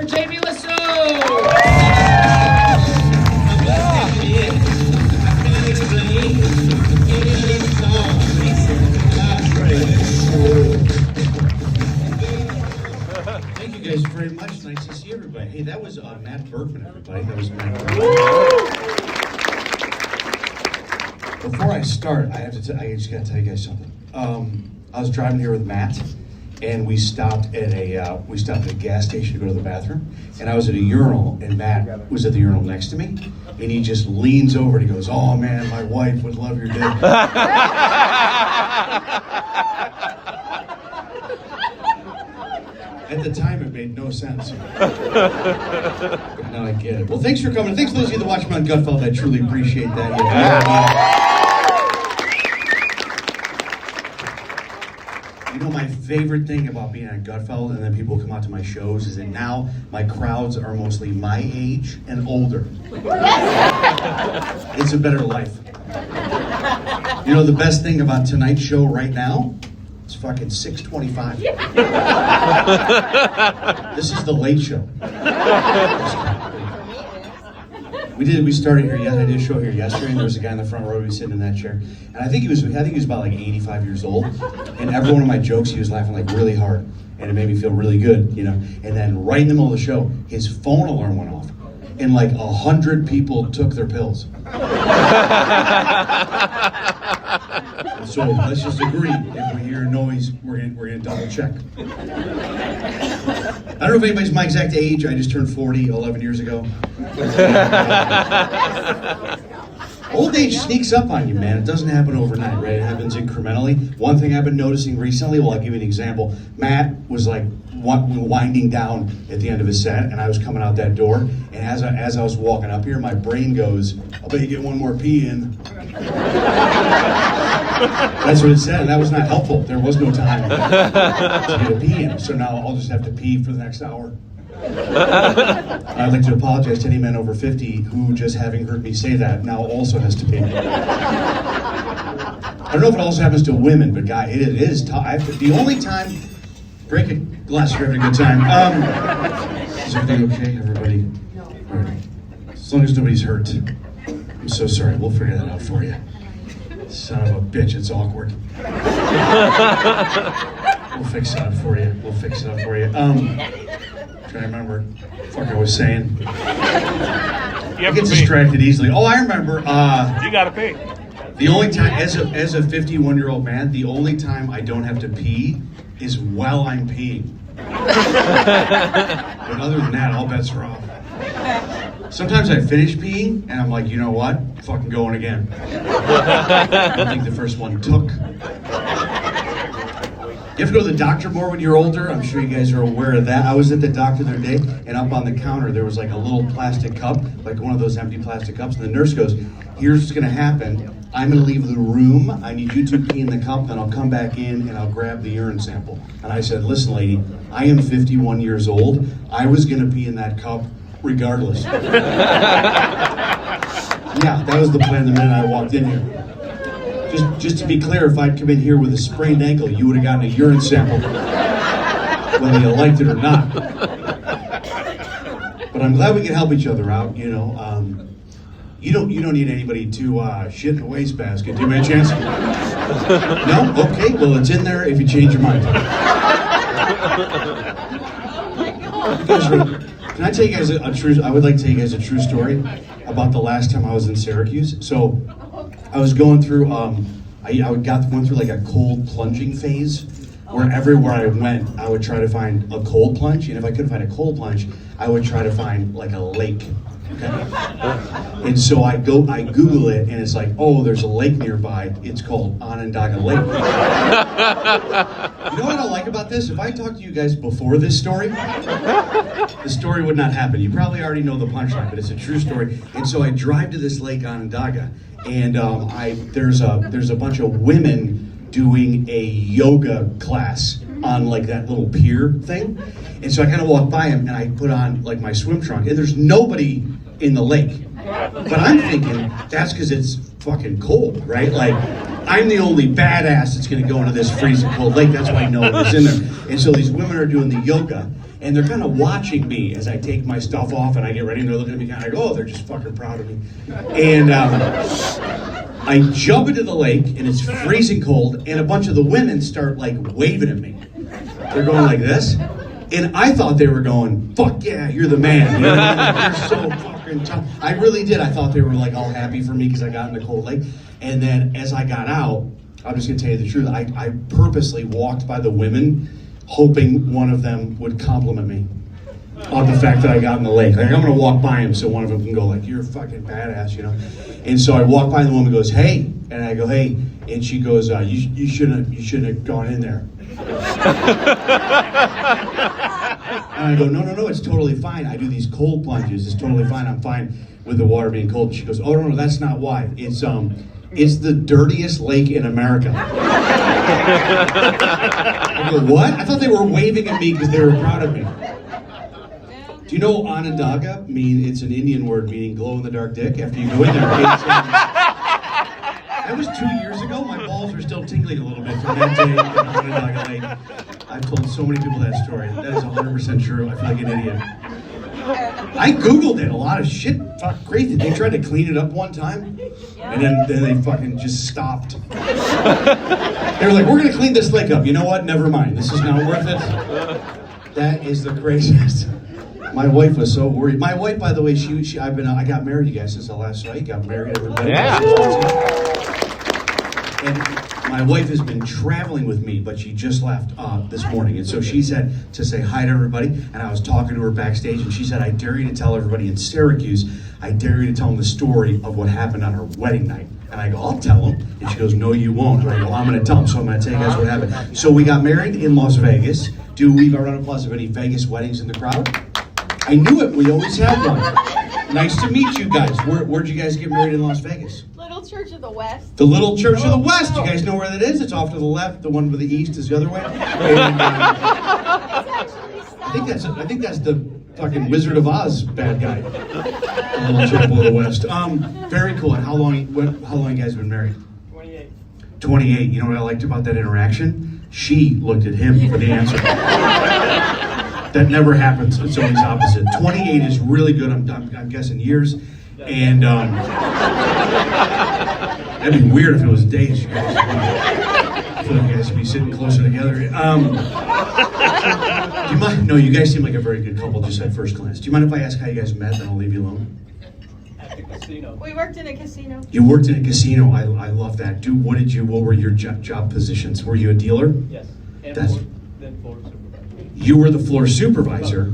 Jamie Lissow. Thank you guys very much. Nice to see everybody. Hey, that was Matt Berkman, everybody. That was Matt Berkman. Before I start, I just got to tell you guys something. I was driving here with Matt, and we stopped at a gas station to go to the bathroom, and I was at a urinal, and Matt was at the urinal next to me, and he just leans over and he goes, "Oh man, my wife would love your dick." At the time, it made no sense. But now I get it. Well, thanks for coming. Thanks to those of you that watch me on Gutfeld. I truly appreciate that. You know, my favorite thing about being on Gutfeld and then people come out to my shows is that now my crowds are mostly my age and older. It's a better life. You know, the best thing about tonight's show right now? It's fucking 6:25. This is the late show. We started here. I did a show here yesterday, and there was a guy in the front row who was sitting in that chair, and I think he was about like 85 years old. And every one of my jokes, he was laughing like really hard, and it made me feel really good, you know. And then right in the middle of the show, his phone alarm went off, and like 100 people took their pills. So let's just agree, if we hear a noise, we're gonna double check. I don't know if anybody's my exact age. I just turned 40 11 years ago. Old age sneaks up on you, man. It doesn't happen overnight, right? It happens incrementally. One thing I've been noticing recently, well, I'll give you an example. Matt was like winding down at the end of his set, and I was coming out that door, and as I was walking up here, my brain goes, "I'll bet you get one more pee in." That's what it said, and that was not helpful. There was no time to get a pee in, so now I'll just have to pee for the next hour. I'd like to apologize to any man over 50 who, just having heard me say that, now also has to pee. I don't know if it also happens to women, but guy, it is tough. The only time, break a glass for having a good time. Is everything okay, everybody? All right. As long as nobody's hurt. I'm so sorry. We'll figure that out for you. Son of a bitch, it's awkward. We'll fix it up for you. Trying to remember what I was saying. I get distracted easily. Oh, I remember. You gotta pee. The only time, as a 51-year-old man, the only time I don't have to pee is while I'm peeing. But other than that, all bets are off. Sometimes I finish peeing, and I'm like, you know what? Fucking going again. I don't think the first one took. You have to go to the doctor more when you're older. I'm sure you guys are aware of that. I was at the doctor the other day, and up on the counter, there was like a little plastic cup, like one of those empty plastic cups, and the nurse goes, "Here's what's gonna happen. I'm gonna leave the room. I need you to pee in the cup, then I'll come back in and I'll grab the urine sample." And I said, "Listen, lady, I am 51 years old. I was gonna pee in that cup regardless." Yeah, that was the plan the minute I walked in here. Just to be clear, if I'd come in here with a sprained ankle, you would have gotten a urine sample, whether you liked it or not. But I'm glad we can help each other out. You know, you don't need anybody to shit in a wastebasket. Do you by chance? No? Okay. Well, it's in there if you change your mind. Can I tell you guys a true? I would like to tell you guys a true story about the last time I was in Syracuse. So I was going through. Went through like a cold plunging phase, where everywhere I went, I would try to find a cold plunge, and if I couldn't find a cold plunge, I would try to find like a lake. Okay? And so I Google it, and it's like, oh, there's a lake nearby. It's called Onondaga Lake. You know what I like about this? If I talked to you guys before this story, the story would not happen. You probably already know the punchline, but it's a true story. And so I drive to this lake Onondaga, and there's a bunch of women doing a yoga class on like that little pier thing. And so I kind of walk by him, and I put on like my swim trunk, and there's nobody in the lake. But I'm thinking that's because it's fucking cold, right? Like, I'm the only badass that's gonna go into this freezing cold lake. That's why no one is in there. And so these women are doing the yoga, and they're kind of watching me as I take my stuff off and I get ready, and they're looking at me kind of like, oh, they're just fucking proud of me. And I jump into the lake, and it's freezing cold, and a bunch of the women start like waving at me. They're going like this. And I thought they were going, fuck yeah, you're the man. You know what I mean? You're so fucking tough. I really did. I thought they were like all happy for me because I got in the cold lake. And then as I got out, I'm just gonna tell you the truth, I purposely walked by the women hoping one of them would compliment me on the fact that I got in the lake. Like, I'm gonna walk by him so one of them can go like, you're a fucking badass, you know? And so I walk by and the woman goes, hey. And I go, hey. And she goes, you shouldn't have gone in there. And I go, no, it's totally fine. I do these cold plunges. It's totally fine. I'm fine with the water being cold. And she goes, oh, no, that's not why. It's the dirtiest lake in America. I go, what? I thought they were waving at me because they were proud of me. Do you know Onondaga? It's an Indian word meaning glow-in-the-dark dick after you go in there. That was 2 years ago. My balls are still tingling a little bit from that day in Onondaga Lake. I've told so many people that story. That is 100% true. I feel like an idiot. I Googled it. A lot of shit. Fuck, crazy. They tried to clean it up one time, and then they fucking just stopped. They were like, we're going to clean this lake up. You know what? Never mind. This is not worth it. That is the craziest. My wife was so worried. My wife, by the way, I got married, you guys, since the last night. Got married, everybody. Yeah. And my wife has been traveling with me, but she just left this morning. And so she said to say hi to everybody. And I was talking to her backstage, and she said, I dare you to tell everybody in Syracuse, I dare you to tell them the story of what happened on her wedding night. And I go, I'll tell them. And she goes, no, you won't. And I go, I'm going to tell them. So I'm going to tell you guys what happened. So we got married in Las Vegas. Do we have a round of applause of any Vegas weddings in the crowd? I knew it. We always have one. Nice to meet you guys. Where'd you guys get married in Las Vegas? Little Church of the West. The Little Church of the West. You guys know where that is? It's off to the left. The one with the east is the other way. And, I think that's the fucking Wizard of Oz bad guy. The Little Church of the West. Very cool. And how long you guys been married? 28. 28. You know what I liked about that interaction? She looked at him for the answer. That never happens. It's always opposite. 28 is really good. I'm guessing years. And that'd be weird if it was days. You guys. I feel like you guys should be sitting closer together. Do you mind? No, you guys seem like a very good couple just at first glance. Do you mind if I ask how you guys met? Then I'll leave you alone. At the casino. We worked in a casino. You worked in a casino. I love that. What were your job positions? Were you a dealer? Yes. And That's- then floor supervisor. You were the floor supervisor,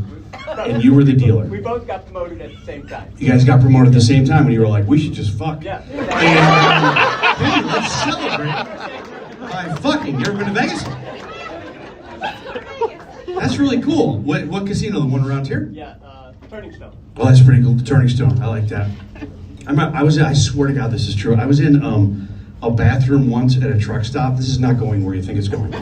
and you were the dealer. We both got promoted at the same time. You guys got promoted at the same time, and you were like, we should just fuck. Yeah. And, hey, let's celebrate by fucking. You ever been to Vegas? That's really cool. What casino? The one around here? Yeah, Turning Stone. Oh, that's pretty cool. The Turning Stone. I like that. I swear to God, this is true. I was in a bathroom once at a truck stop. This is not going where you think it's going.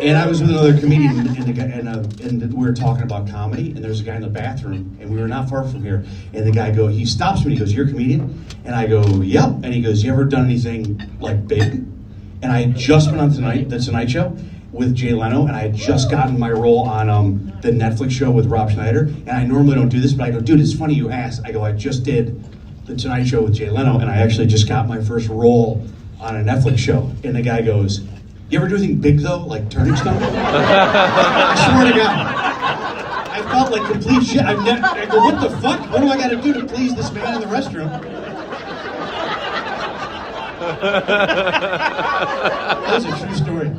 And I was with another comedian, and we were talking about comedy, and there was a guy in the bathroom, and we were not far from here, and the guy he stops me, and he goes, you're a comedian? And I go, yep. And he goes, you ever done anything, like, big? And I had just been on The Tonight Show with Jay Leno, and I had just gotten my role on the Netflix show with Rob Schneider, and I normally don't do this, but I go, dude, it's funny you asked. I go, I just did The Tonight Show with Jay Leno, and I actually just got my first role on a Netflix show. And the guy goes, you ever do anything big though, like Turning Stone? I swear to God. I felt like complete shit. I go, what the fuck? What do I got to do to please this man in the restroom? That was a true story.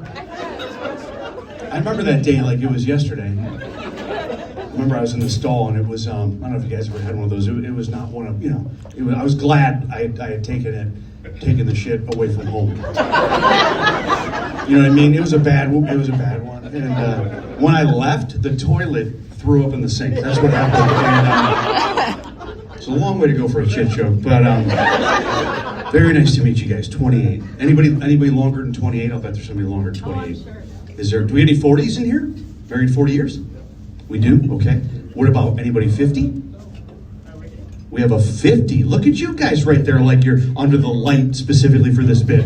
I remember that day like it was yesterday. I remember I was in the stall, and it was, I don't know if you guys ever had one of those. It was not one of, I was glad I had taken the shit away from home. You know what I mean? It was a bad one. And when I left, the toilet threw up in the sink. That's what happened. And, it's a long way to go for a shit joke, but very nice to meet you guys. 28. Anybody longer than 28? I'll bet there's somebody longer than 28. Oh, sure. Do we have any 40s in here? Married 40 years? We do? Okay. What about anybody 50? We have a 50. Look at you guys right there like you're under the light specifically for this bit.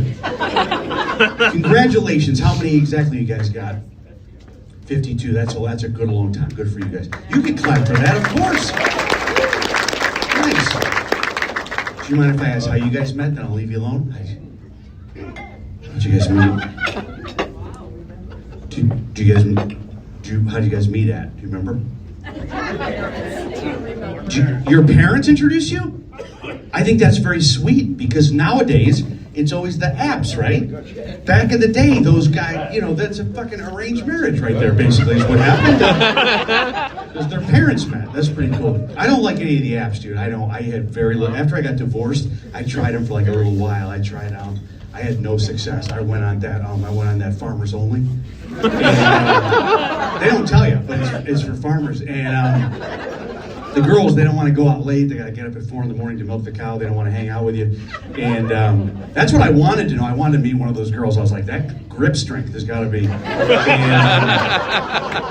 Congratulations. How many exactly you guys got? 52. That's a good long time. Good for you guys. You can clap for that, of course. Nice. Do you mind if I ask how you guys met? Then I'll leave you alone. How'd you guys meet? How'd you guys meet at? Do you remember? Your parents introduced you? I think that's very sweet because nowadays it's always the apps, right? Back in the day, those guys, that's a fucking arranged marriage right there, basically, is what happened. Because their parents met. That's pretty cool. I don't like any of the apps, dude. I had very little. After I got divorced, I tried them for like a little while. I tried out. I had no success. I went on that Farmers Only. And, they don't tell you, but it's for farmers. And the girls, they don't want to go out late. They got to get up at 4 in the morning to milk the cow. They don't want to hang out with you. And that's what I wanted to know. I wanted to meet one of those girls. I was like, that grip strength has got to be. And then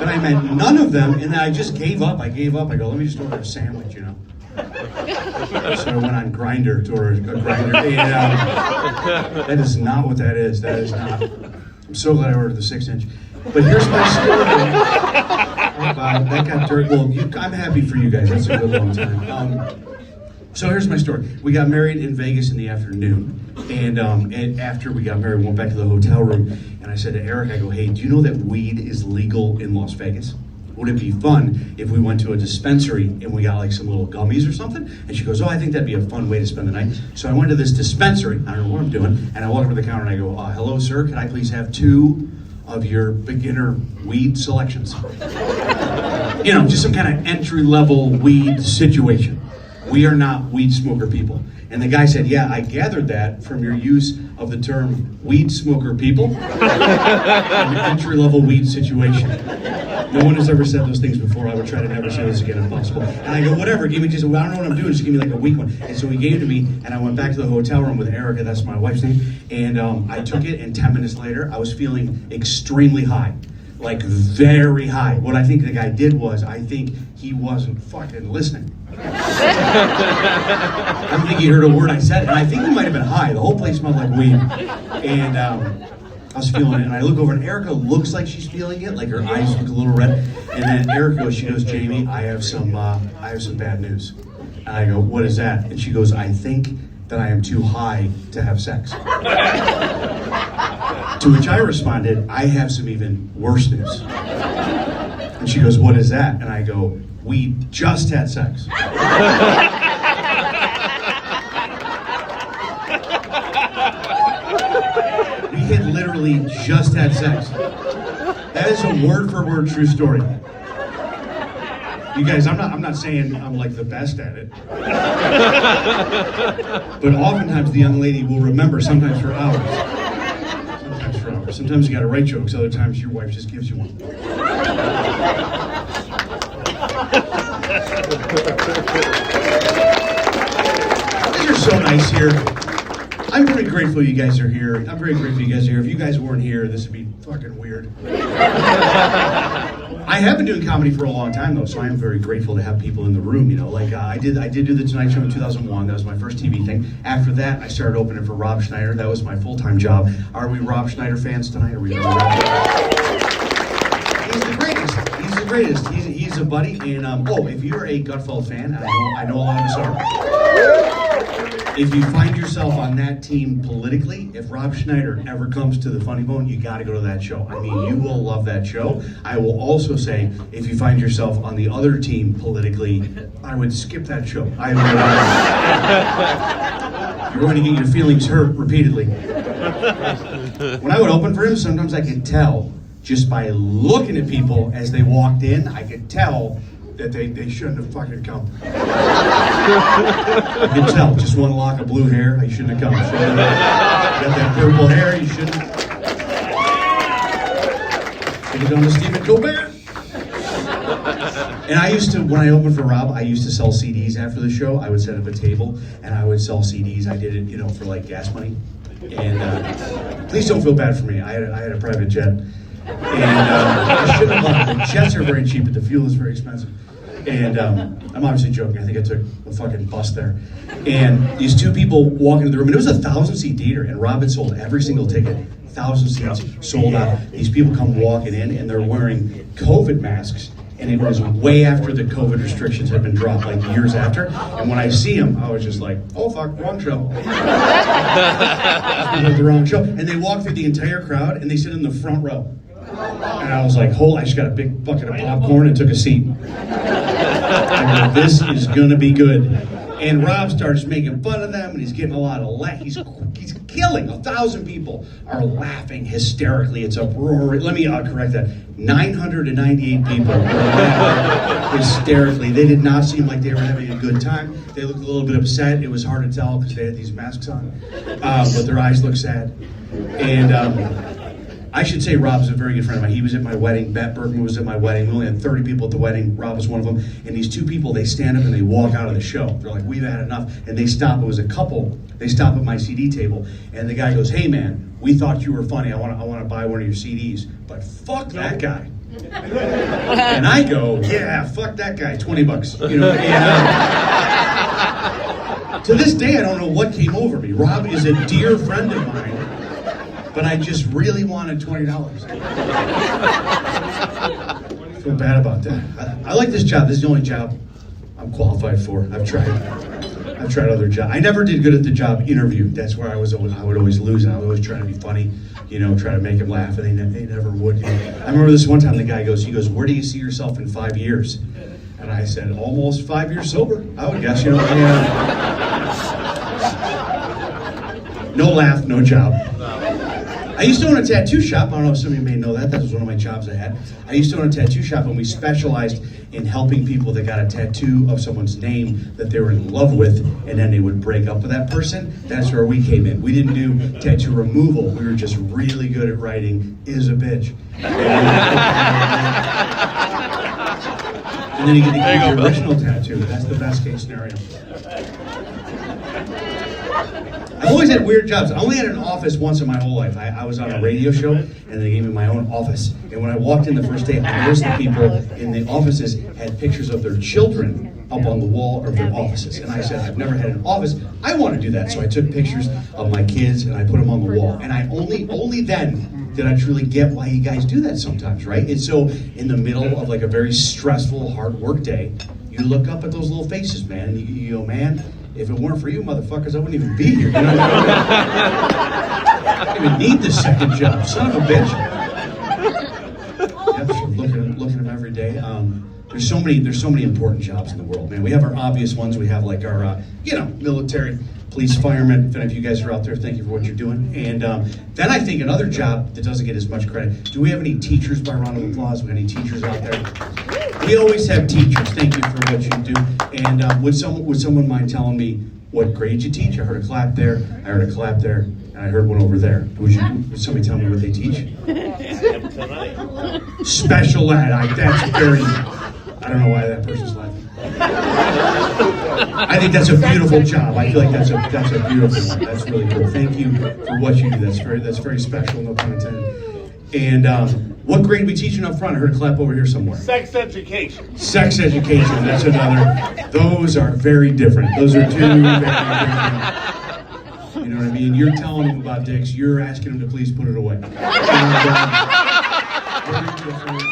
I met none of them, and then I just gave up. I go, let me just order a sandwich, So I went on Grindr to order a Grindr. And that is not what that is. That is not. I'm so glad I ordered the 6-inch. But here's my story. That got dirty. Well, I'm happy for you guys. That's a good long time. So here's my story. We got married in Vegas in the afternoon. And after we got married, we went back to the hotel room. And I said to Eric, I go, hey, do you know that weed is legal in Las Vegas? Would it be fun if we went to a dispensary and we got like some little gummies or something? And she goes, oh, I think that'd be a fun way to spend the night. So I went to this dispensary. I don't know what I'm doing. And I walk over to the counter and I go, hello, sir. Can I please have 2 of your beginner weed selections? Just some kind of entry-level weed situation. We are not weed smoker people. And the guy said, yeah, I gathered that from your use of the term weed smoker people. An entry-level weed situation. No one has ever said those things before. I would try to never say this again if possible. And I go, whatever, give me just, I don't know what I'm doing, just give me like a weak one. And so he gave it to me, and I went back to the hotel room with Erica, that's my wife's name, and I took it, and 10 minutes later, I was feeling extremely high. Like, very high. What I think the guy did was, I think he wasn't fucking listening. I don't think he heard a word I said, and I think he might have been high. The whole place smelled like weed. And I was feeling it, and I look over, and Erica looks like she's feeling it, like her eyes look a little red. And then Erica goes, Jamie, I have some bad news. And I go, what is that? And she goes, I think that I am too high to have sex. To which I responded, I have some even worse news. And she goes, what is that? And I go, we just had sex. We had literally just had sex. That is a word-for-word true story. You guys, I'm not saying I'm like the best at it. But oftentimes the young lady will remember, sometimes for hours. Sometimes you gotta write jokes, other times your wife just gives you one. You're so nice here. I'm very grateful you guys are here. I'm very grateful you guys are here. If you guys weren't here, this would be fucking weird. I have been doing comedy for a long time though, so I am very grateful to have people in the room. I did do the Tonight Show in 2001. That was my first TV thing. After that, I started opening for Rob Schneider. That was my full-time job. Are we Rob Schneider fans tonight? Are we? He's the greatest. He's the greatest. He's a buddy. And if you're a Gutfeld fan, I know a lot of us are. If you find yourself on that team politically, if Rob Schneider ever comes to the Funny Bone, you got to go to that show. I mean, you will love that show. I will also say, if you find yourself on the other team politically, I would skip that show. You're going to get your feelings hurt repeatedly. When I would open for him, sometimes I could tell, just by looking at people as they walked in, I could tell that they shouldn't have fucking come. I could tell, just one lock of blue hair, you shouldn't have come. You got that purple hair, you shouldn't. Should have gone to Stephen Colbert. And I used to, when I opened for Rob, I used to sell CDs after the show. I would set up a table and I would sell CDs. I did it, for like gas money. And please don't feel bad for me. I had a private jet. And I shouldn't have loved it. The jets are very cheap, but the fuel is very expensive. And I'm obviously joking. I think I took a fucking bus there. And these two people walk into the room, and it was a 1,000-seat theater, and Rob had sold every single ticket. 1,000 seats sold out. These people come walking in, and they're wearing COVID masks. And it was way after the COVID restrictions had been dropped, like years after. And when I see them, I was just like, oh fuck, wrong show. The wrong show. And they walk through the entire crowd, and they sit in the front row. And I was like, I just got a big bucket of popcorn and took a seat. I go, this is gonna be good. And Rob starts making fun of them, and he's getting a lot of he's killing. 1,000 people are laughing hysterically. It's uproarious. Let me correct that. 998 people were laughing hysterically. They did not seem like they were having a good time. They looked a little bit upset. It was hard to tell because they had these masks on, but their eyes looked sad. And I should say Rob's a very good friend of mine. He was at my wedding. Bette Bergman was at my wedding. We only had 30 people at the wedding. Rob was one of them. And these two people, they stand up and they walk out of the show. They're like, we've had enough. And they stop. It was a couple. They stop at my CD table. And the guy goes, hey, man, we thought you were funny. I want to buy one of your CDs. But fuck that guy. And I go, yeah, fuck that guy. $20. You know, and, to this day, I don't know what came over me. Rob is a dear friend of mine. But I just really wanted $20. I feel bad about that. I like this job. This is the only job I'm qualified for. I've tried other jobs. I never did good at the job interview. That's where I would always lose. And I would always try to be funny, try to make them laugh, and they never would. I remember this one time the guy goes, where do you see yourself in 5 years? And I said, almost 5 years sober, I would guess. No laugh, no job. I used to own a tattoo shop. I don't know if some of you may know that. That was one of my jobs I had. I used to own a tattoo shop, and we specialized in helping people that got a tattoo of someone's name that they were in love with, and then they would break up with that person. That's where we came in. We didn't do tattoo removal. We were just really good at writing, is a bitch. And then you get to keep your original tattoo. That's the best case scenario. I've always had weird jobs. I only had an office once in my whole life. I was on a radio show, and they gave me my own office. And when I walked in the first day, I noticed the people in the offices had pictures of their children up on the wall of their offices. And I said, I've never had an office. I want to do that. So I took pictures of my kids, and I put them on the wall. And I only then did I truly get why you guys do that sometimes, right? And so in the middle of like a very stressful, hard work day, you look up at those little faces, man, and you go, man, if it weren't for you motherfuckers, I wouldn't even be here. You know what I mean? I don't even need this second job, son of a bitch. Yep, so looking at them every day. There's so many important jobs in the world, man. We have our obvious ones. We have like our, military, police, firemen. If any of you guys are out there, thank you for what you're doing. And then I think another job that doesn't get as much credit. Do we have any teachers by round of applause? We have any teachers out there? We always have teachers. Thank you for what you do. And would someone mind telling me what grade you teach? I heard a clap there. I heard a clap there. And I heard one over there. Would somebody tell me what they teach? Special ed. That's very. I don't know why that person's laughing. I think that's a beautiful job. I feel like that's a beautiful one. That's really cool. Thank you for what you do. That's very special. No pun intended. And what grade are we teaching up front? I heard a clap over here somewhere. Sex education. Sex education. That's another. Those are very different. Those are two very different. You know what I mean? You're telling them about dicks. You're asking them to please put it away. And, very different.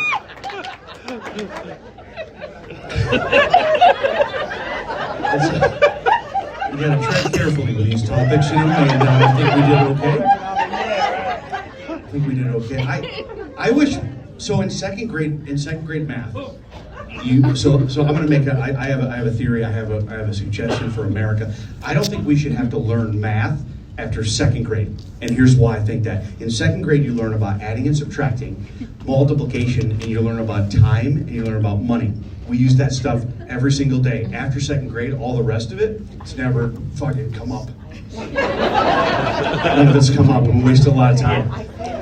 You gotta tread carefully with these topics, and I think we did okay. I wish. So in second grade math, So I'm going to make I have a theory. I have a suggestion for America. I don't think we should have to learn math after second grade. And here's why I think that. In second grade, you learn about adding and subtracting, multiplication, and you learn about time, and you learn about money. We use that stuff every single day. After second grade, all the rest of it, it's never fucking come up. None of it's come up, and we wasted a lot of time.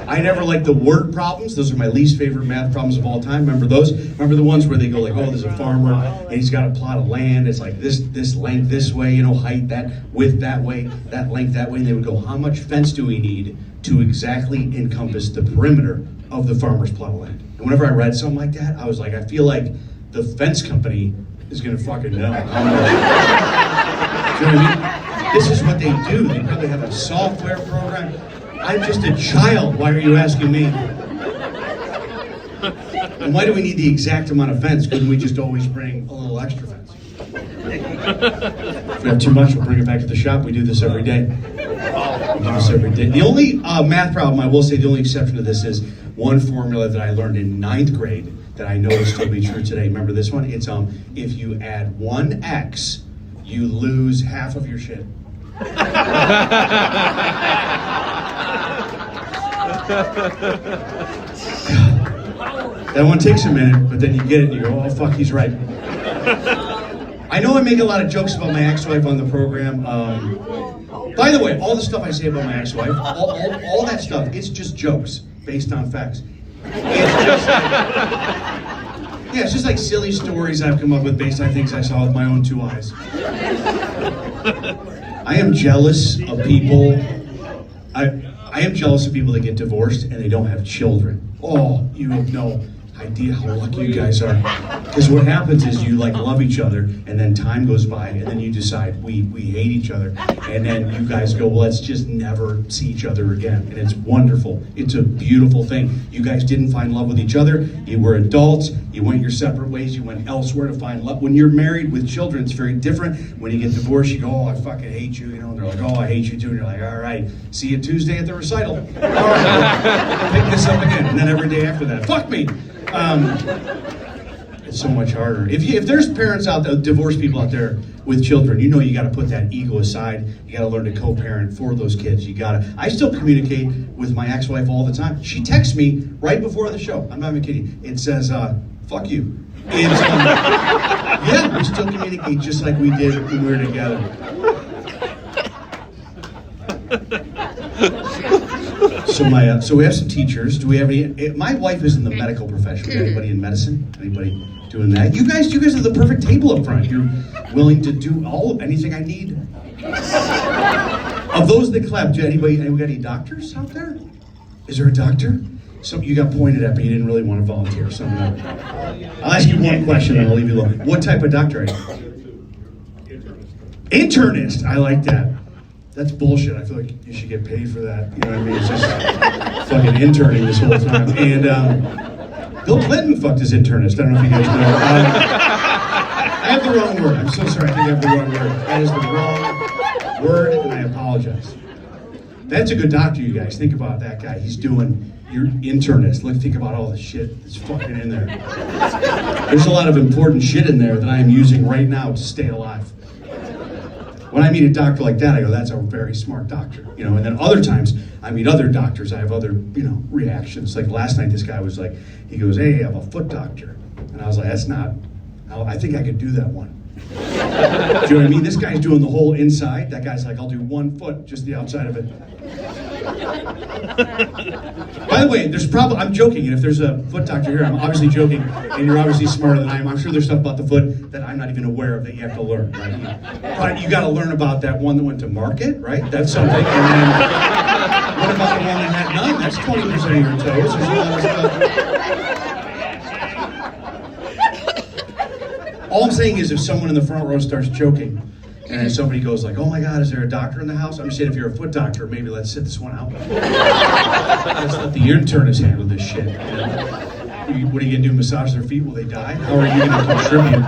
I never liked the word problems. Those are my least favorite math problems of all time. Remember those? Remember the ones where they go like, oh, there's a farmer, and he's got a plot of land. It's like this length this way, height that, width that way, that length that way. And they would go, how much fence do we need to exactly encompass the perimeter of the farmer's plot of land? And whenever I read something like that, I was like, I feel like the fence company is gonna fucking know how much. Do you know what I mean? This is what they do. They probably have a software program. I'm just a child. Why are you asking me? And why do we need the exact amount of fence? Couldn't we just always bring a little extra fence? If we have too much, we'll bring it back to the shop. We do this every day. We do this every day. The only math problem, I will say, the only exception to this is one formula that I learned in 9th grade that I know will still be true today. Remember this one? It's if you add 1x, you lose half of your shit. That one takes a minute, but then you get it and you go, oh fuck, he's right. I know I make a lot of jokes about my ex-wife on the program. By the way, all the stuff I say about my ex-wife, all that stuff, it's just jokes based on facts. It's just like silly stories I've come up with based on things I saw with my own 2 eyes. I am jealous of people. I am jealous of people that get divorced and they don't have children. Oh, you have no idea how lucky you guys are. Because what happens is you like love each other, and then time goes by, and then you decide we hate each other, and then you guys go, well, let's just never see each other again. And it's wonderful. It's a beautiful thing. You guys didn't find love with each other. You were adults. You went your separate ways. You went elsewhere to find love. When you're married with children, it's very different. When you get divorced, you go, oh, I fucking hate you. You know, and they're like, oh, I hate you too. And you're like, all right, see you Tuesday at the recital. All right, pick this up again. And then every day after that, fuck me. It's so much harder. If there's parents out there, divorced people out there with children, you know you got to put that ego aside. You got to learn to co-parent for those kids. I still communicate with my ex-wife all the time. She texts me right before the show. I'm not even kidding. It says, fuck you. And, yeah, we still communicate just like we did when we were together. So we have some teachers. Do we have any? My wife is in the medical profession. We got anybody in medicine? Anybody doing that? You guys are the perfect table up front. You're willing to do anything I need. Of those that clap, anybody got any doctors out there? Is there a doctor? Some you got pointed at, but you didn't really want to volunteer. I'll ask you one question, and I'll leave you alone. What type of doctor are you? Internist. I like that. That's bullshit. I feel like you should get paid for that. You know what I mean? It's just fucking interning this whole time. And Bill Clinton fucked his internist. I don't know if you guys know. I have the wrong word. I'm so sorry. I think I have the wrong word. That is the wrong word, and I apologize. That's a good doctor, you guys. Think about that guy. He's doing your internist. Think about all the shit that's fucking in there. There's a lot of important shit in there that I am using right now to stay alive. When I meet a doctor like that, I go, that's a very smart doctor, you know. And then other times, I meet other doctors, I have other, reactions. Like last night, this guy was like, he goes, hey, I'm a foot doctor. And I was like, I think I could do that one. Do you know what I mean? This guy's doing the whole inside. That guy's like, I'll do 1 foot, just the outside of it. By the way, I'm joking, and if there's a foot doctor here, I'm obviously joking, and you're obviously smarter than I am. I'm sure there's stuff about the foot that I'm not even aware of that you have to learn, right? But you got to learn about that one that went to market, right? That's something. And then, what about the one that had none? That's 20% of your toes. There's a lot of stuff. All I'm saying is if someone in the front row starts joking, and somebody goes like, oh my God, is there a doctor in the house? I'm just saying, if you're a foot doctor, maybe let's sit this one out. Let's let the internists handle this shit. You know? What are you going to do, massage their feet? Will they die? How are you going to contribute?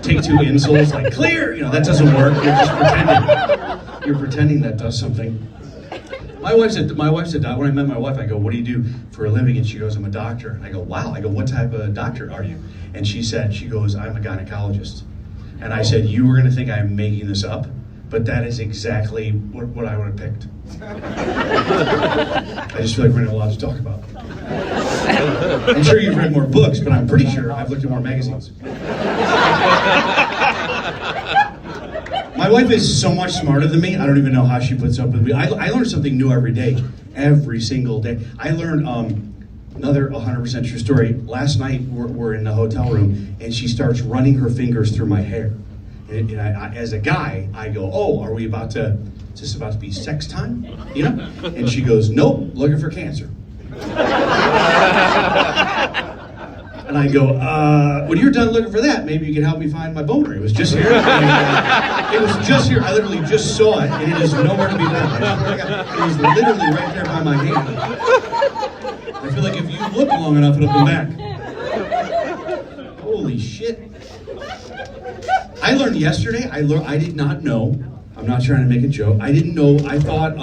Take 2 insoles, like, clear! That doesn't work. You're just pretending. You're pretending that does something. My wife's a doctor. When I met my wife, I go, what do you do for a living? And she goes, I'm a doctor. And I go, wow. I go, what type of doctor are you? And she goes, I'm a gynecologist. And I said, you were going to think I'm making this up, but that is exactly what I would have picked. I just feel like we're going to have a lot to talk about. I'm sure you've read more books, but I'm pretty sure I've looked at more magazines. My wife is so much smarter than me, I don't even know how she puts up with me. I learn something new every day, every single day. I learned another 100% true story. Last night, we're in the hotel room, and she starts running her fingers through my hair. And I, as a guy, I go, oh, is this about to be sex time? And she goes, nope, looking for cancer. And I go, when you're done looking for that, maybe you can help me find my boner. It was just here. It was just here. I literally just saw it, and it is nowhere to be found. It was literally right there by my hand. I feel like if you look long enough, it'll come back. Holy shit. I learned yesterday, I did not know, I'm not trying to make a joke, I didn't know, I thought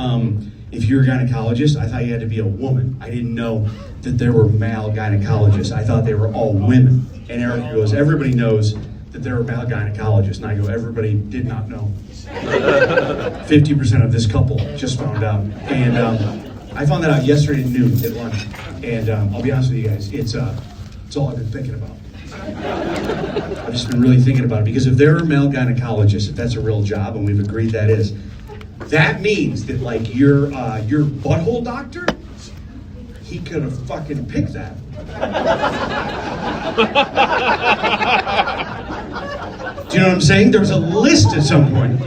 if you're a gynecologist, I thought you had to be a woman. I didn't know that there were male gynecologists. I thought they were all women. And Eric goes, everybody knows that there are male gynecologists. And I go, everybody did not know. 50% of this couple just found out. And I found that out yesterday at noon at lunch. And I'll be honest with you guys, it's all I've been thinking about. I've just been really thinking about it, because if there are male gynecologists, if that's a real job, and we've agreed that is, that means that like your butthole doctor, he could have fucking picked that. Do you know what I'm saying? There was a list at some point.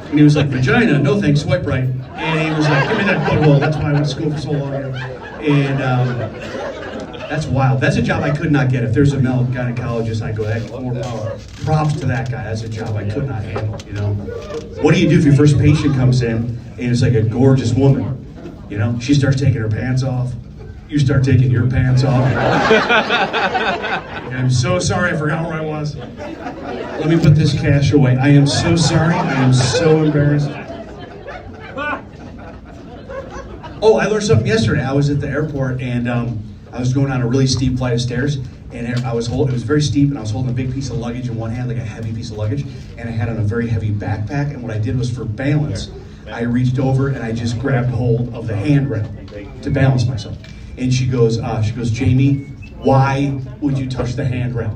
And he was like, vagina, no thanks, swipe right. And he was like, give me that butthole, that's why I went to school for so long. And that's wild. That's a job I could not get. If there's a male gynecologist, I go, heck, more power. Props to that guy. That's a job I could not handle, you know? What do you do if your first patient comes in and it's like a gorgeous woman? You know, she starts taking her pants off. You start taking your pants off. I'm so sorry, I forgot where I was. Let me put this cash away. I am so sorry. I am so embarrassed. Oh, I learned something yesterday. I was at the airport, and I was going down a really steep flight of stairs, and it was very steep, and I was holding a big piece of luggage in one hand, like a heavy piece of luggage, and I had on a very heavy backpack, and what I did was, for balance, I reached over and I just grabbed hold of the handrail to balance myself. And she goes, Jamie, why would you touch the handrail?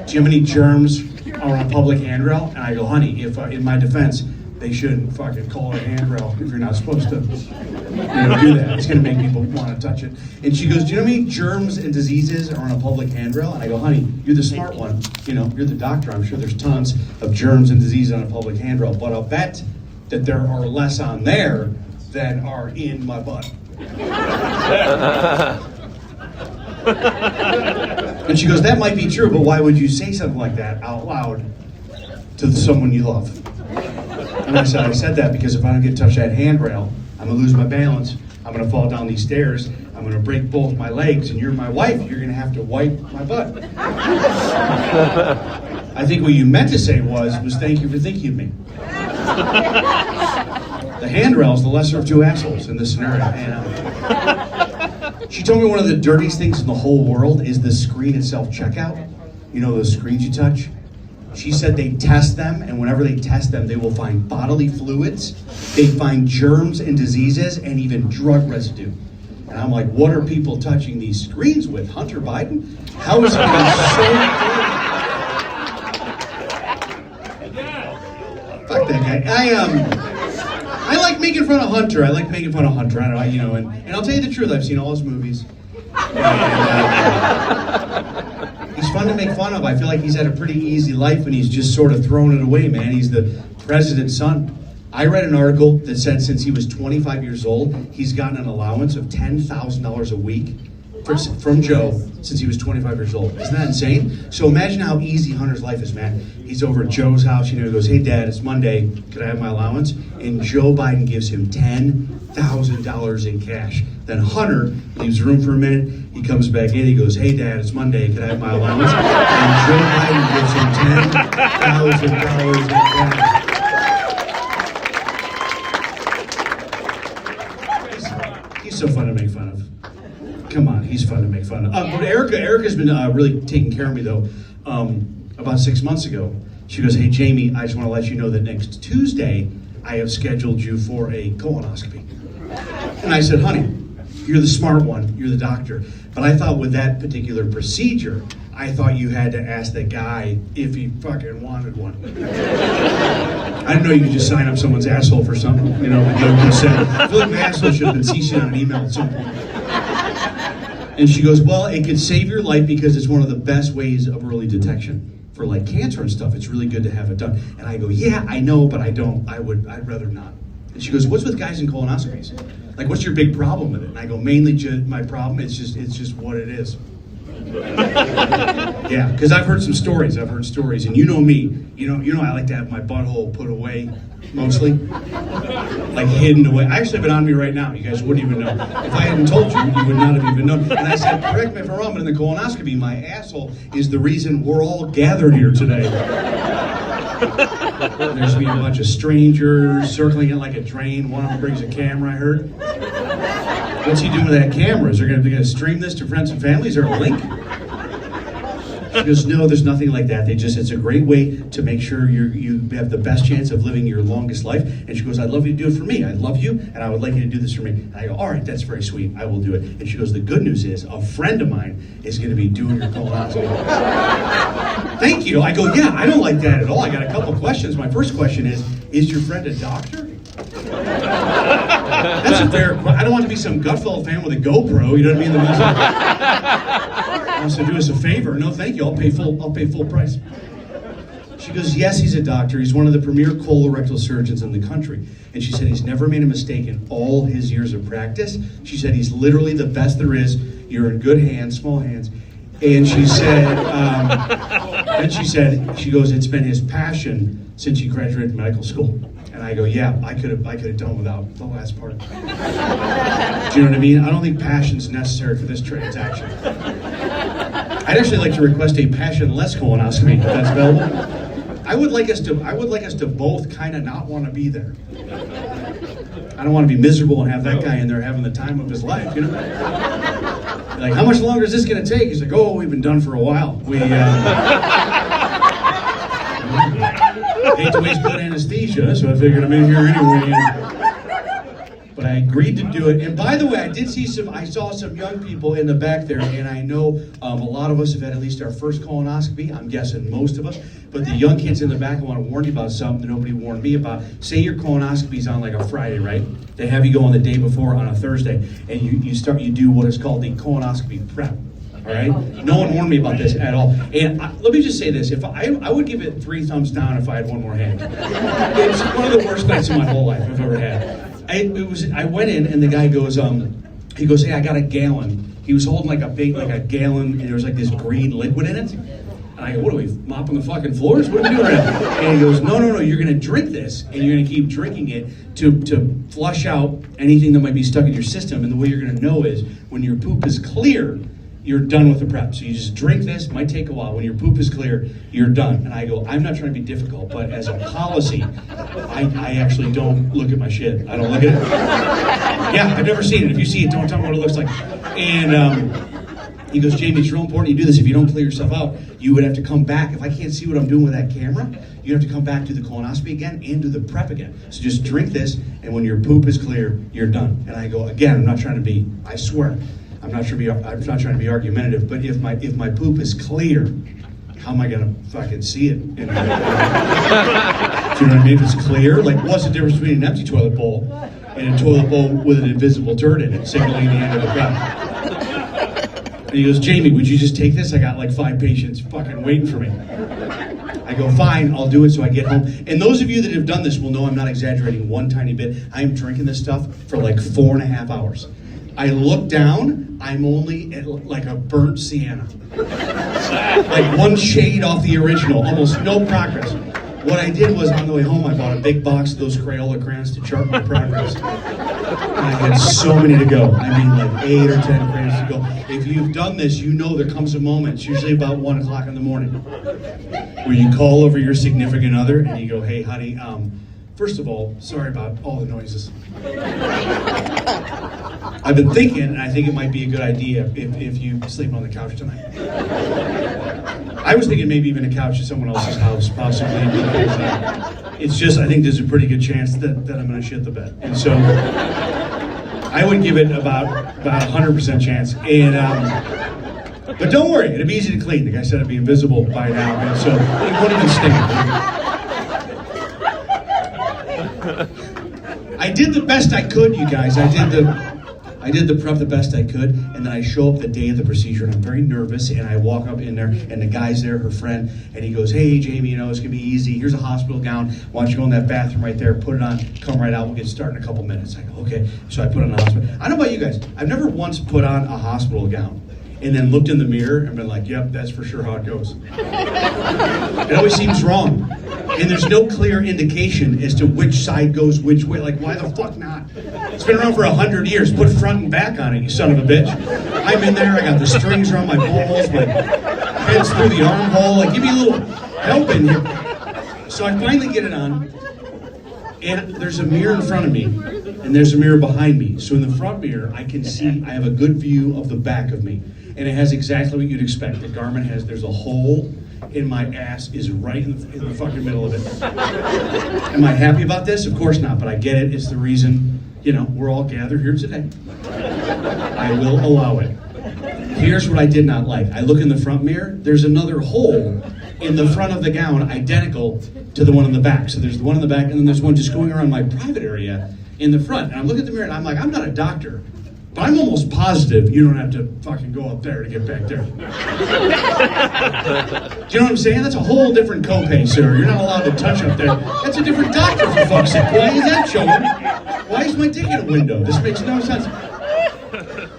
Do you have any germs on a public handrail? And I go, honey, if in my defense, they shouldn't fucking call it a handrail if you're not supposed to, do that. It's gonna make people want to touch it. And she goes, do you know how many germs and diseases are on a public handrail? And I go, honey, you're the smart one. You're the doctor. I'm sure there's tons of germs and diseases on a public handrail, but I'll bet that there are less on there than are in my butt. And she goes, that might be true, but why would you say something like that out loud to someone you love? And I said that because if I don't get to touch that handrail, I'm gonna lose my balance, I'm gonna fall down these stairs, I'm gonna break both my legs, and you're my wife, you're gonna have to wipe my butt. I think what you meant to say was thank you for thinking of me. The handrail is the lesser of two assholes in this scenario. And she told me one of the dirtiest things in the whole world is the screen itself checkout. You know those screens you touch? She said they test them, and whenever they test them, they will find bodily fluids, they find germs and diseases, and even drug residue. And I'm like, what are people touching these screens with? Hunter Biden? How is he so... Fuck that guy. I like making fun of Hunter. I don't know, and I'll tell you the truth, I've seen all his movies. He's fun to make fun of. I feel like he's had a pretty easy life, and he's just sort of thrown it away, man. He's the president's son. I read an article that said since he was 25 years old, he's gotten an allowance of $10,000 a week from Joe since he was 25 years old. Isn't that insane? So imagine how easy Hunter's life is, man. He's over at Joe's house, he goes, hey Dad, it's Monday, could I have my allowance? And Joe Biden gives him $10,000 in cash. Then Hunter leaves the room for a minute, he comes back in, he goes, hey Dad, it's Monday, could I have my allowance? And Joe Biden gives him $10,000 in cash. He's so fun to make fun of. Come on, he's fun to make fun of. But Erica's been really taking care of me, though. About 6 months ago, she goes, hey, Jamie, I just want to let you know that next Tuesday, I have scheduled you for a colonoscopy. And I said, honey, you're the smart one, you're the doctor. But I thought with that particular procedure, I thought you had to ask the guy if he fucking wanted one. I didn't know you could just sign up someone's asshole for something, with no consent. I feel like my asshole should have been CC'd on an email at some point. And she goes, well, it could save your life because it's one of the best ways of early detection for like cancer and stuff. It's really good to have it done. And I go, yeah, I know, but I don't. I'd rather not. And she goes, what's with guys in colonoscopies? Like, what's your big problem with it? And I go, mainly my problem, it's just what it is. Yeah, because I've heard some stories. I've heard stories, and you know me. You know, I like to have my butthole put away, mostly, like hidden away. I actually have it on me right now. You guys wouldn't even know. If I hadn't told you, you would not have even known. And I said, correct me if I'm wrong, but in the colonoscopy, my asshole is the reason we're all gathered here today. There's me a bunch of strangers circling it like a drain. One of them brings a camera, I heard. What's he doing with that camera? Is they're going to stream this to friends and family? Is there a link? She goes, no, there's nothing like that. It's a great way to make sure you have the best chance of living your longest life. And she goes, I'd love you to do it for me. I love you, and I would like you to do this for me. And I go, all right, that's very sweet. I will do it. And she goes, the good news is a friend of mine is going to be doing your colonoscopy. Thank you. I go, yeah, I don't like that at all. I got a couple of questions. My first question is your friend a doctor? That's a fair question. I don't want to be some gut-filled fan with a GoPro. You know what I mean? Wants to do us a favor. No, thank you. I'll pay full price. She goes, yes, he's a doctor. He's one of the premier colorectal surgeons in the country. And she said he's never made a mistake in all his years of practice. She said he's literally the best there is. You're in good hands, small hands. And she said, she goes, it's been his passion since he graduated from medical school. And I go, yeah, I could have done without the last part. Do you know what I mean? I don't think passion's necessary for this transaction. I'd actually like to request a passionless colonoscopy if that's available. I would like us to both kind of not want to be there. I don't want to be miserable and have that guy in there having the time of his life, you know? Like, how much longer is this going to take? He's like, oh, we've been done for a while. We hate to waste good anesthesia, so I figured I'm in here anyway. But I agreed to do it. And by the way, I saw some young people in the back there, and I know a lot of us have had at least our first colonoscopy. I'm guessing most of us. But the young kids in the back, I want to warn you about something that nobody warned me about. Say your colonoscopy's on like a Friday, right? They have you go on the day before on a Thursday, and you do what is called the colonoscopy prep. All right? No one warned me about this at all. And let me just say this. If I would give it 3 thumbs down if I had one more hand. It's one of the worst nights of my whole life I've ever had. I went in, and the guy goes, he goes, hey, I got a gallon. He was holding like a gallon, and there was like this green liquid in it. And I go, what are we, mopping the fucking floors? What are we doing right now? And he goes, no, you're going to drink this, and you're going to keep drinking it to flush out anything that might be stuck in your system. And the way you're going to know is when your poop is clear, you're done with the prep. So you just drink this, it might take a while. When your poop is clear, you're done. And I go, I'm not trying to be difficult, but as a policy, I actually don't look at my shit. I don't look at it. Yeah, I've never seen it. If you see it, don't tell me what it looks like. And he goes, Jamie, it's real important you do this. If you don't clear yourself out, you would have to come back. If I can't see what I'm doing with that camera, you have to come back, do the colonoscopy again, and do the prep again. So just drink this, and when your poop is clear, you're done. And I go, again, I'm not trying to be, I swear, I'm not trying to be argumentative, but if my poop is clear, how am I gonna fucking see it? Do you know what I mean? If it's clear, like what's the difference between an empty toilet bowl and a toilet bowl with an invisible dirt in it, signaling the end of the prep? And he goes, Jamie, would you just take this? I got like 5 patients fucking waiting for me. I go, fine, I'll do it. So I get home. And those of you that have done this will know I'm not exaggerating one tiny bit. I am drinking this stuff for like 4.5 hours. I look down, I'm only at like a burnt sienna. Like one shade off the original, almost no progress. What I did was on the way home, I bought a big box of those Crayola crayons to chart my progress. And I had so many to go. I mean like 8 or 10 crayons to go. If you've done this, you know there comes a moment, it's usually about 1 o'clock in the morning, where you call over your significant other and you go, hey honey, first of all, sorry about all the noises. I've been thinking, and I think it might be a good idea if you sleep on the couch tonight. I was thinking maybe even a couch at someone else's house, possibly, because it's just, I think there's a pretty good chance that I'm going to shit the bed. And so I would give it about 100% chance. And but don't worry, it'd be easy to clean. The guy said it'd be invisible by now, and so it won't even stink. I did the best I could, you guys. I did the prep the best I could, and then I show up the day of the procedure, and I'm very nervous, and I walk up in there, and the guy's there, her friend, and he goes, hey, Jamie, you know, it's going to be easy. Here's a hospital gown. Why don't you go in that bathroom right there, put it on, come right out. We'll get started in a couple minutes. I go, okay. So I put on a hospital. I don't know about you guys. I've never once put on a hospital gown. and then looked in the mirror and been like, yep, that's for sure how it goes. It always seems wrong. And there's no clear indication as to which side goes which way. Like, why the fuck not? It's been around for 100 years. Put front and back on it, you son of a bitch. I'm in there, I got the strings around my balls, my head's through the armhole. Like, give me a little help in here. So I finally get it on, and there's a mirror in front of me, and there's a mirror behind me. So in the front mirror, I can see, I have a good view of the back of me. And it has exactly what you'd expect. The garment has, there's a hole, and my ass is right in the fucking middle of it. Am I happy about this? Of course not, but I get it. It's the reason, we're all gathered here today. I will allow it. Here's what I did not like. I look in the front mirror, there's another hole in the front of the gown identical to the one in the back. So there's the one in the back, and then there's one just going around my private area in the front. And I'm looking at the mirror, and I'm like, I'm not a doctor, but I'm almost positive you don't have to fucking go up there to get back there. Do you know what I'm saying? That's a whole different copay, sir. You're not allowed to touch up there. That's a different doctor, for fuck's sake. Why is that showing? Why is my dick in a window? This makes no sense.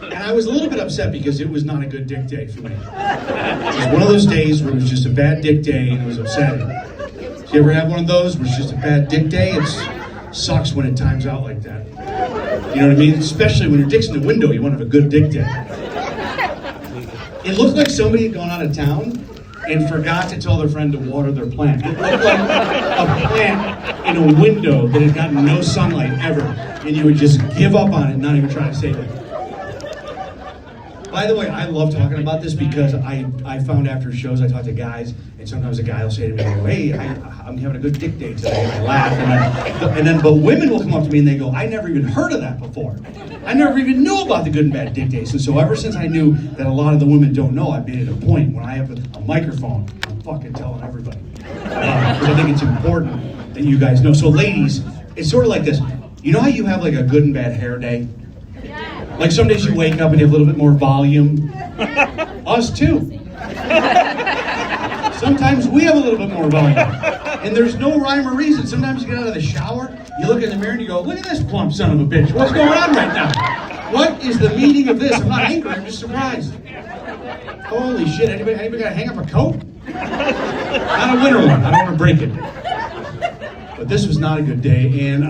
And I was a little bit upset because it was not a good dick day for me. It was one of those days where it was just a bad dick day and it was upsetting. Did you ever have one of those where it's just a bad dick day? It sucks when it times out like that. You know what I mean? Especially when your dick's in the window, you want to have a good dick day. It looked like somebody had gone out of town and forgot to tell their friend to water their plant. It looked like a plant in a window that had gotten no sunlight ever, and you would just give up on it and not even try to save it. By the way, I love talking about this because I found after shows I talk to guys, and sometimes a guy will say to me, hey, I'm having a good dick day today, and I laugh. But women will come up to me and they go, I never even heard of that before. I never even knew about the good and bad dick days. And so ever since I knew that a lot of the women don't know, I've made it a point. When I have a microphone, I'm fucking telling everybody. Because I think it's important that you guys know. So ladies, it's sort of like this. You know how you have like a good and bad hair day? Like some days you wake up and you have a little bit more volume. Us too. Sometimes we have a little bit more volume. And there's no rhyme or reason. Sometimes you get out of the shower, you look in the mirror and you go, look at this plump son of a bitch. What's going on right now? What is the meaning of this? I'm not angry, I'm just surprised. Holy shit, anybody gotta hang up a coat? Not a winter one, I don't want to break it. But this was not a good day, and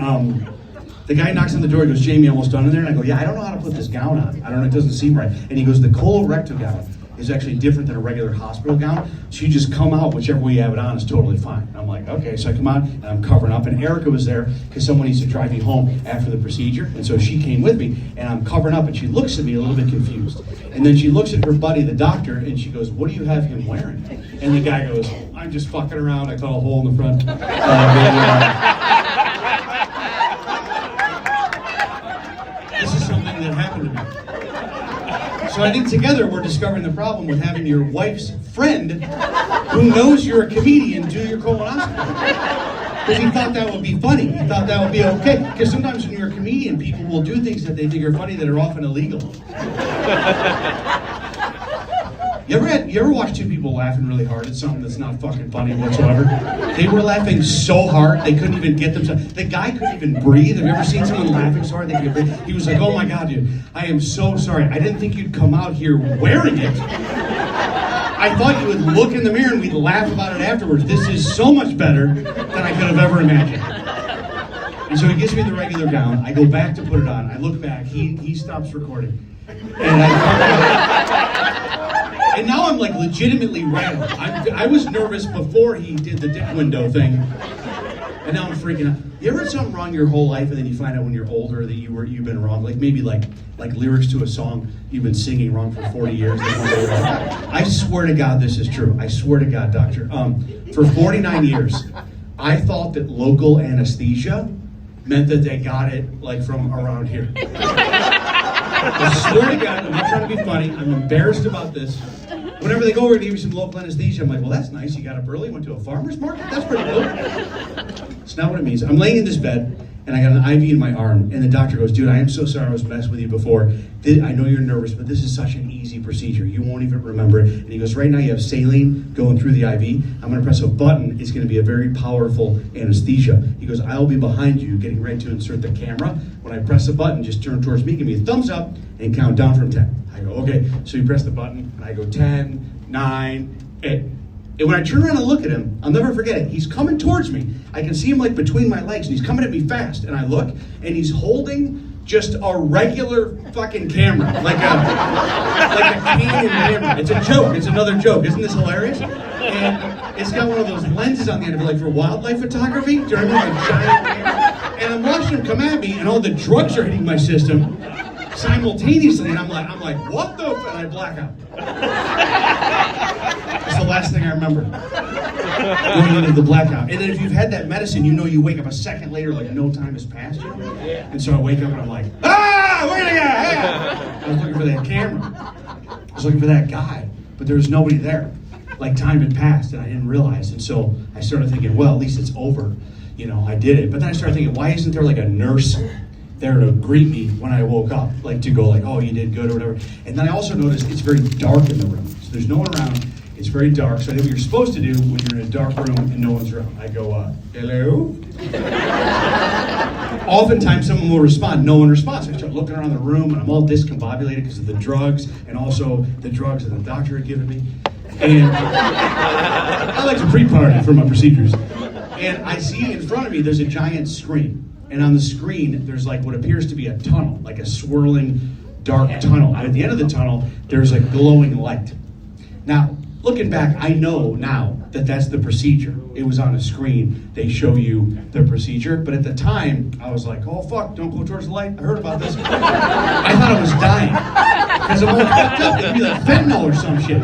the guy knocks on the door, he goes, Jamie, almost done in there? And I go, yeah, I don't know how to put this gown on. I don't know, it doesn't seem right. And he goes, the colorectal gown is actually different than a regular hospital gown. So you just come out, whichever way you have it on is totally fine. And I'm like, okay, so I come out and I'm covering up. And Erica was there because someone needs to drive me home after the procedure. And so she came with me and I'm covering up and she looks at me a little bit confused. And then she looks at her buddy, the doctor, and she goes, what do you have him wearing? And the guy goes, I'm just fucking around. I cut a hole in the front. This is something that happened to me. So I think together we're discovering the problem with having your wife's friend who knows you're a comedian do your colonoscopy. Because he thought that would be funny. He thought that would be okay. Because sometimes when you're a comedian, people will do things that they think are funny that are often illegal. You ever watch two people laughing really hard at something that's not fucking funny whatsoever? They were laughing so hard they couldn't even get themselves. The guy couldn't even breathe. Have you ever seen someone laughing so hard they could breathe? He was like, "Oh my god, dude, I am so sorry. I didn't think you'd come out here wearing it. I thought you would look in the mirror and we'd laugh about it afterwards. This is so much better than I could have ever imagined." And so he gives me the regular gown. I go back to put it on. I look back. He stops recording. And now I'm like legitimately rattled. I was nervous before he did the dick window thing, and now I'm freaking out. You ever had something wrong your whole life, and then you find out when you're older that you've been wrong? Like maybe like lyrics to a song you've been singing wrong for 40 years. I swear to God this is true. I swear to God, doctor. For 49 years, I thought that local anesthesia meant that they got it like from around here. I swear to God, I'm not trying to be funny. I'm embarrassed about this. Whenever they go over and give you some local anesthesia, I'm like, well, that's nice. You got up early, went to a farmer's market? That's pretty cool. It's not what it means. I'm laying in this bed, and I got an IV in my arm, and the doctor goes, dude, I am so sorry I was messing with you before. I know you're nervous, but this is such an easy procedure. You won't even remember it. And he goes, right now you have saline going through the IV. I'm going to press a button. It's going to be a very powerful anesthesia. He goes, I'll be behind you getting ready to insert the camera. When I press the button, just turn towards me, give me a thumbs up, and count down from 10. I go, okay. So you press the button, and I go 10, 9, 8. And when I turn around and look at him, I'll never forget it. He's coming towards me. I can see him like between my legs, and he's coming at me fast. And I look, and he's holding just a regular fucking camera, like a Canon camera. It's a joke. It's another joke. Isn't this hilarious? And it's got one of those lenses on the end of it, like for wildlife photography. Do you remember a giant camera? And I'm watching him come at me, and all the drugs are hitting my system simultaneously, and I'm like, what the? And I black out. That's the last thing I remember. Going into the blackout. And then if you've had that medicine, you know you wake up a second later like no time has passed you. And so I wake up and I'm like, where did I go? I was looking for that camera. I was looking for that guy, but there was nobody there. Like time had passed and I didn't realize. And so I started thinking, well, at least it's over. You know, I did it. But then I started thinking, why isn't there like a nurse there to greet me when I woke up? Like to go like, oh, you did good or whatever. And then I also noticed it's very dark in the room. So there's no one around. It's very dark. So I did what you're supposed to do when you're in a dark room and no one's around. I go, hello? Oftentimes someone will respond. No one responds. I start looking around the room and I'm all discombobulated because of the drugs and also the drugs that the doctor had given me. And I like to pre-party for my procedures. And I see in front of me there's a giant screen. And on the screen there's like what appears to be a tunnel, like a swirling dark tunnel. And at the end of the tunnel there's a glowing light. Now, looking back, I know now that that's the procedure. It was on a screen. They show you the procedure. But at the time, I was like, oh, fuck, don't go towards the light. I heard about this. I thought I was dying. Because I'm all fucked up. It'd be like fentanyl or some shit.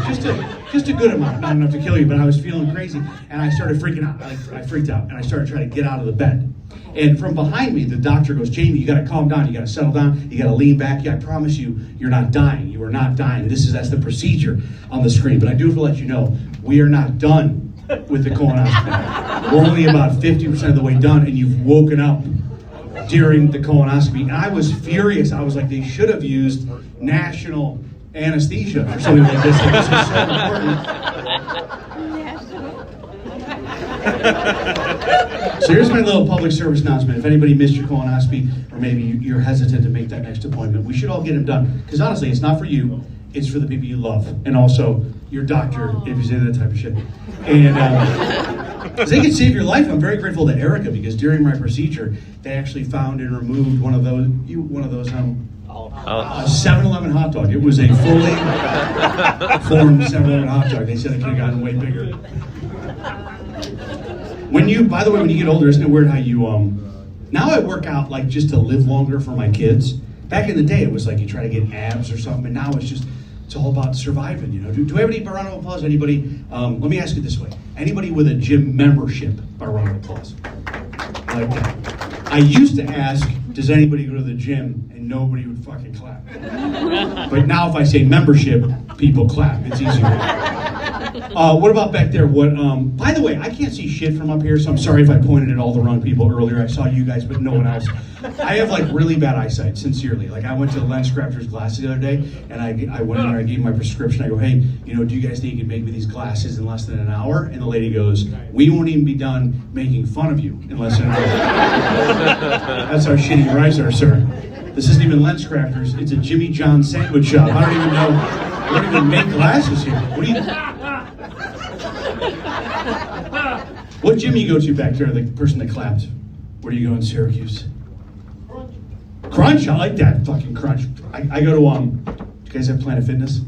Just a good amount. Not enough to kill you, but I was feeling crazy. And I started freaking out. I freaked out. And I started trying to get out of the bed. And from behind me, the doctor goes, Jamie, you got to calm down. You got to settle down. You got to lean back. Yeah, I promise you, you're not dying. You are not dying. That's the procedure on the screen. But I do have to let you know, we are not done with the colonoscopy. We're only about 50% of the way done, and you've woken up during the colonoscopy. And I was furious. I was like, they should have used national anesthesia or something like this. Like, this is so important. So here's my little public service announcement. If anybody missed your colonoscopy, or maybe you're hesitant to make that next appointment, we should all get them done. Because honestly, it's not for you, it's for the people you love. And also your doctor, if he's into that type of shit. And because they can save your life. I'm very grateful to Erica, because during my procedure, they actually found and removed one of those 7-Eleven hot dog. It was a fully formed 7-Eleven hot dog. They said it could have gotten way bigger. By the way, when you get older, isn't it weird how you, now I work out like just to live longer for my kids. Back in the day, it was like you try to get abs or something, and now it's all about surviving, you know. Do we have any round of applause? Anybody, let me ask you this way. Anybody with a gym membership, a round of applause. Like that. I used to ask, does anybody go to the gym? And nobody would fucking clap. But now if I say membership, people clap. It's easier. What about back there? By the way, I can't see shit from up here, so I'm sorry if I pointed at all the wrong people earlier. I saw you guys, but no one else. I have like really bad eyesight, sincerely. Like I went to the lens crafter's glasses the other day, and I went in there, I gave my prescription. I go, hey, do you guys think you can make me these glasses in less than an hour? And the lady goes, we won't even be done making fun of you in less than an hour. That's how shitty your eyes are, sir. This isn't even lens crafters. It's a Jimmy John sandwich shop. I don't even know. I don't even make glasses here. What gym you go to back there, the person that clapped? Where do you go in Syracuse? Crunch? I like that fucking Crunch. I go to, do you guys have Planet Fitness?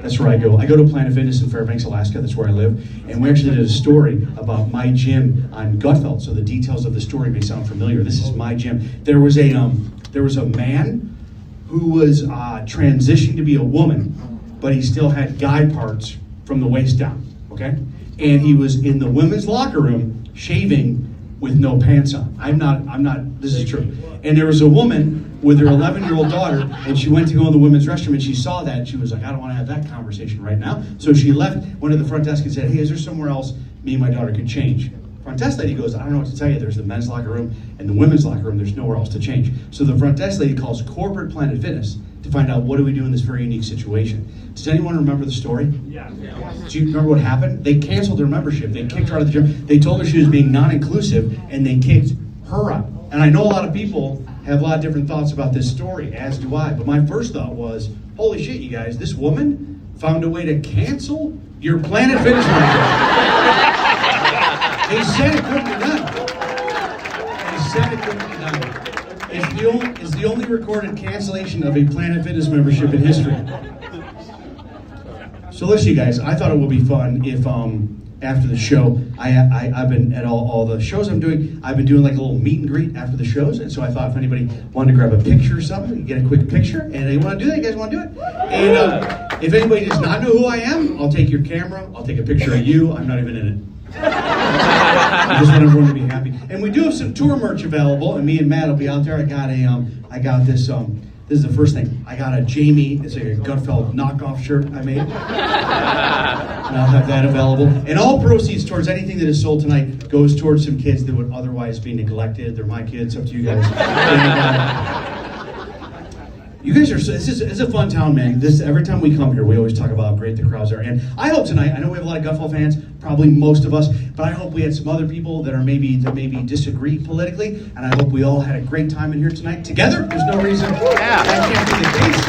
That's where I go. I go to Planet Fitness in Fairbanks, Alaska. That's where I live. And we actually did a story about my gym on Gutfeld, so the details of the story may sound familiar. This is my gym. There was a man who was transitioning to be a woman, but he still had guy parts from the waist down, okay? And he was in the women's locker room shaving with no pants on. I'm not, this is true. And there was a woman with her 11-year-old daughter, and she went to go in the women's restroom, and she saw that, and she was like, I don't want to have that conversation right now. So she went to the front desk and said, hey, is there somewhere else me and my daughter could change? front desk lady goes, I don't know what to tell you. There's the men's locker room and the women's locker room. There's nowhere else to change. So the front desk lady calls corporate Planet Fitness to find out what do we do in this very unique situation. Does anyone remember the story? Yeah. Do you remember what happened? They canceled her membership. They kicked her out of the gym. They told her she was being non-inclusive, and they kicked her out. And I know a lot of people have a lot of different thoughts about this story, as do I. But my first thought was, holy shit, you guys, this woman found a way to cancel your Planet Fitness membership. They said it couldn't be done. They said it couldn't be done. It's the only recorded cancellation of a Planet Fitness membership in history. So listen, you guys, I thought it would be fun if after the show, I've been at all the shows I'm doing, I've been doing like a little meet and greet after the shows, and so I thought if anybody wanted to grab a picture or something, get a quick picture, and they want to do that, you guys want to do it? And if anybody does not know who I am, I'll take your camera, I'll take a picture of you, I'm not even in it. I just want everyone to be happy. And we do have some tour merch available, and me and Matt will be out there. I got this, this is the first thing. I got a Jamie, it's like a Gutfeld knockoff shirt I made. And I'll have that available. And all proceeds towards anything that is sold tonight goes towards some kids that would otherwise be neglected. They're my kids, up to you guys. And, you guys are, it's a fun town, man. Every time we come here, we always talk about how great the crowds are. And I hope tonight, I know we have a lot of Gutfeld fans, probably most of us, but I hope we had some other people that maybe disagree politically, and I hope we all had a great time in here tonight together. There's no reason that can't be the case.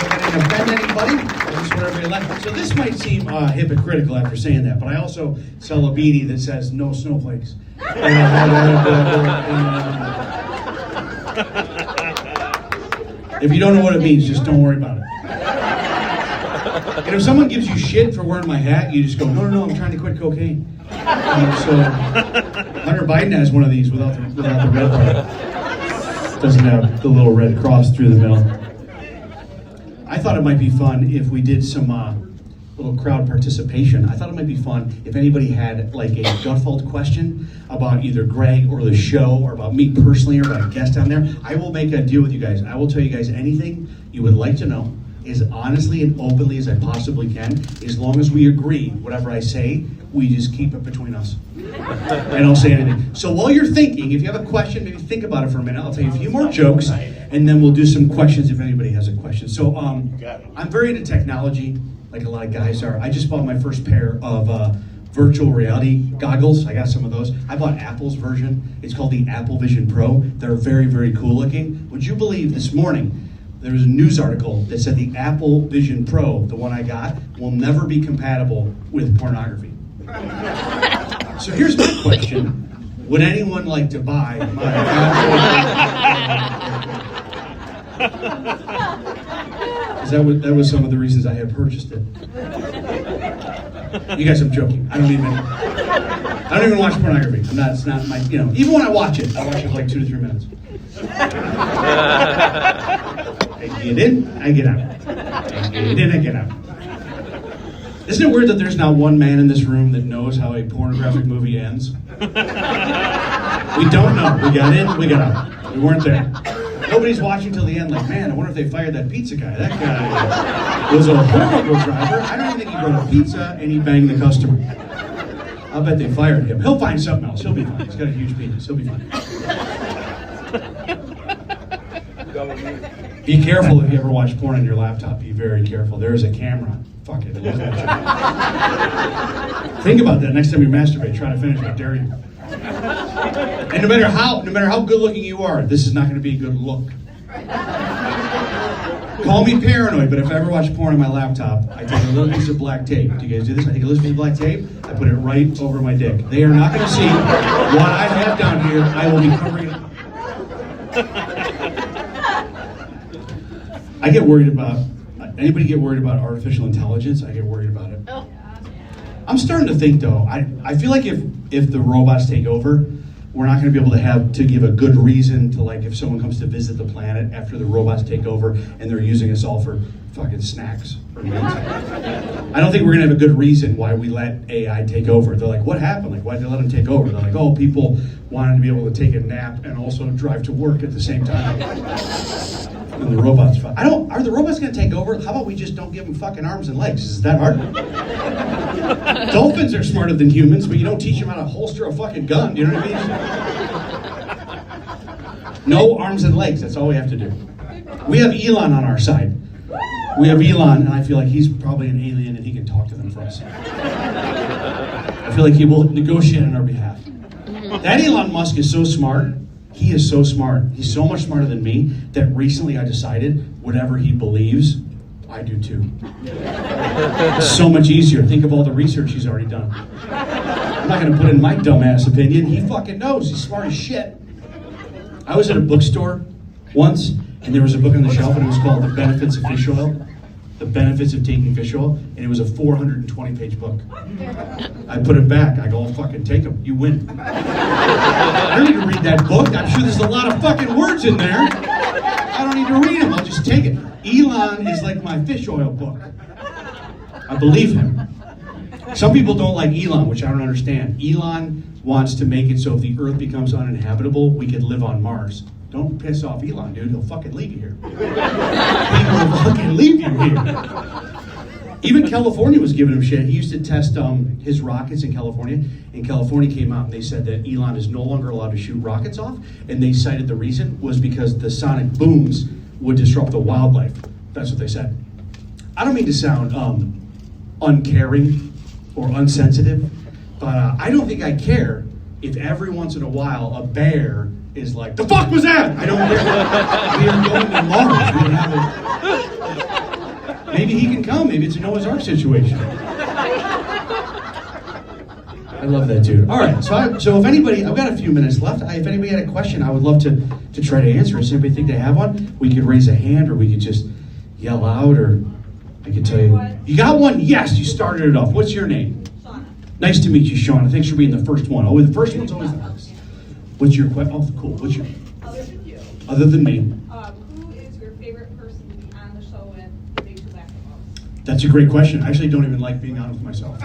I didn't offend anybody. I just want everybody left. So this might seem hypocritical after saying that, but I also sell a beanie that says no snowflakes. If you don't know what it means, just don't worry about it. And if someone gives you shit for wearing my hat, you just go, no, I'm trying to quit cocaine. So Hunter Biden has one of these without the red part. Doesn't have the little red cross through the middle. I thought it might be fun if we did some little crowd participation. I thought it might be fun if anybody had like a Gutfeld question about either Greg or the show or about me personally or about a guest down there. I will make a deal with you guys. I will tell you guys anything you would like to know as honestly and openly as I possibly can, as long as we agree, whatever I say, we just keep it between us. I don't say anything. So while you're thinking, if you have a question, maybe think about it for a minute. I'll tell you a few more jokes, and then we'll do some questions if anybody has a question. So I'm very into technology, like a lot of guys are. I just bought my first pair of virtual reality goggles. I got some of those. I bought Apple's version. It's called the Apple Vision Pro. They're very, very cool looking. Would you believe this morning there was a news article that said the Apple Vision Pro, the one I got, will never be compatible with pornography. So here's my question. Would anyone like to buy my Because that was some of the reasons I had purchased it. You guys, I'm joking. I don't even watch pornography. It's not my, even when I watch it for like 2 to 3 minutes. I get in, I get out. I get in, I get out. Isn't it weird that there's not one man in this room that knows how a pornographic movie ends? We don't know. We got in, we got out. We weren't there. Nobody's watching till the end like, man, I wonder if they fired that pizza guy. That guy was a horrible driver. I don't even think he brought a pizza and he banged the customer. I'll bet they fired him. He'll find something else. He'll be fine. He's got a huge penis. He'll be fine. Be careful if you ever watch porn on your laptop. Be very careful. There is a camera. Fuck it. Think about that next time you masturbate. Try to finish it. I dare you. And no matter how good looking you are, this is not going to be a good look. Call me paranoid, but if I ever watch porn on my laptop, I take a little piece of black tape. Do you guys do this? I take a little piece of black tape, I put it right over my dick. They are not going to see what I have down here. I will be covering it. I get worried about, anybody get worried about artificial intelligence? I get worried about it. I'm starting to think though, I feel like if the robots take over, we're not going to be able to give a good reason to, like, if someone comes to visit the planet after the robots take over and they're using us all for fucking snacks or meals. I don't think we're going to have a good reason why we let AI take over. They're like, what happened? Like, why did they let them take over? They're like, oh, people wanted to be able to take a nap and also drive to work at the same time. And the robots, are the robots going to take over? How about we just don't give them fucking arms and legs? Is that hard? Dolphins are smarter than humans, but you don't teach them how to holster a fucking gun. You know what I mean? No arms and legs. That's all we have to do. We have Elon on our side. We have Elon, and I feel like he's probably an alien, and he can talk to them for us. I feel like he will negotiate on our behalf. That Elon Musk is so smart. He is so smart. He's so much smarter than me that recently I decided whatever he believes, I do too. It's so much easier. Think of all the research he's already done. I'm not going to put in my dumbass opinion. He fucking knows. He's smart as shit. I was at a bookstore once, and there was a book on the shelf, and it was called The Benefits of Fish Oil. The Benefits of Taking Fish Oil, and it was a 420-page book. I put it back. I go, oh, fucking take them. You win. I don't need to read that book. I'm sure there's a lot of fucking words in there. I don't need to read them. I'll just take it. Elon is like my fish oil book. I believe him. Some people don't like Elon, which I don't understand. Elon wants to make it so if the Earth becomes uninhabitable, we could live on Mars. Don't piss off Elon, dude. He'll fucking leave you here. He will fucking leave you here. Even California was giving him shit. He used to test his rockets in California, and California came out and they said that Elon is no longer allowed to shoot rockets off, and they cited the reason was because the sonic booms would disrupt the wildlife. That's what they said. I don't mean to sound uncaring or unsensitive, but I don't think I care if every once in a while a bear is like, the fuck was that? I don't care. We are going to Mars. We have a... Maybe he can come. Maybe it's a Noah's Ark situation. I love that dude. All right, so if anybody, I've got a few minutes left. If anybody had a question, I would love to try to answer it. Does anybody think they have one? We could raise a hand, or we could just yell out, or I could tell you. You got one? Yes, you started it off. What's your name? Shauna. Nice to meet you, Shauna. Thanks for being the first one. Oh, the first one's always the hardest. What's your question? Oh, cool. What's your? Other than you, Other than me. who is your favorite person to be on the show with that makes you laugh the most? That's a great question. I actually don't even like being on with myself.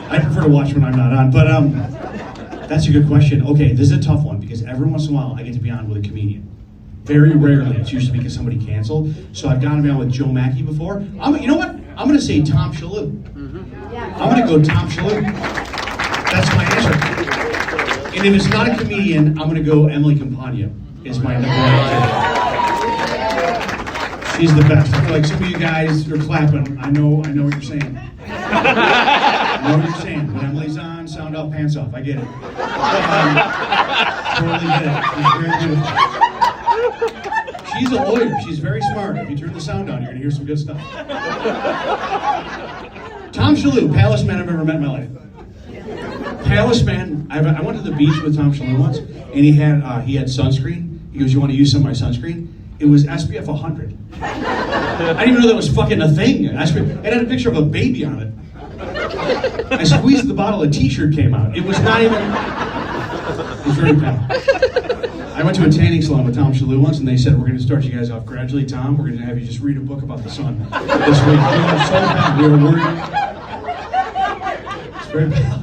I prefer to watch when I'm not on, but that's a good question. Okay, this is a tough one because every once in a while I get to be on with a comedian. Very rarely. It's usually because somebody canceled. So I've gotten to be on with Joe Mackey before. You know what? I'm going to say Tom Shalhoub. I'm going to go Tom Shalhoub. That's my answer. And if it's not a comedian, I'm going to go Emily Campagna is my number one answer. She's the best. I feel like some of you guys are clapping. I know what you're saying. I know what you're saying. When Emily's on, sound off, pants off. I get it. Totally get it. She's very beautiful. She's a lawyer. She's very smart. If you turn the sound on, you're going to hear some good stuff. Tom Shalhoub, palace man I've ever met in my life. Palace man. I went to the beach with Tom Shalhoub once, and he had sunscreen. He goes, "You want to use some of my sunscreen?" It was SPF 100. I didn't even know that was fucking a thing. It had a picture of a baby on it. I squeezed the bottle, a t-shirt came out. It was not even... It was very bad. I went to a tanning salon with Tom Shalhoub once, and they said, "We're going to start you guys off gradually, Tom. We're going to have you just read a book about the sun this week." We were so bad. We were worried. It's very bad.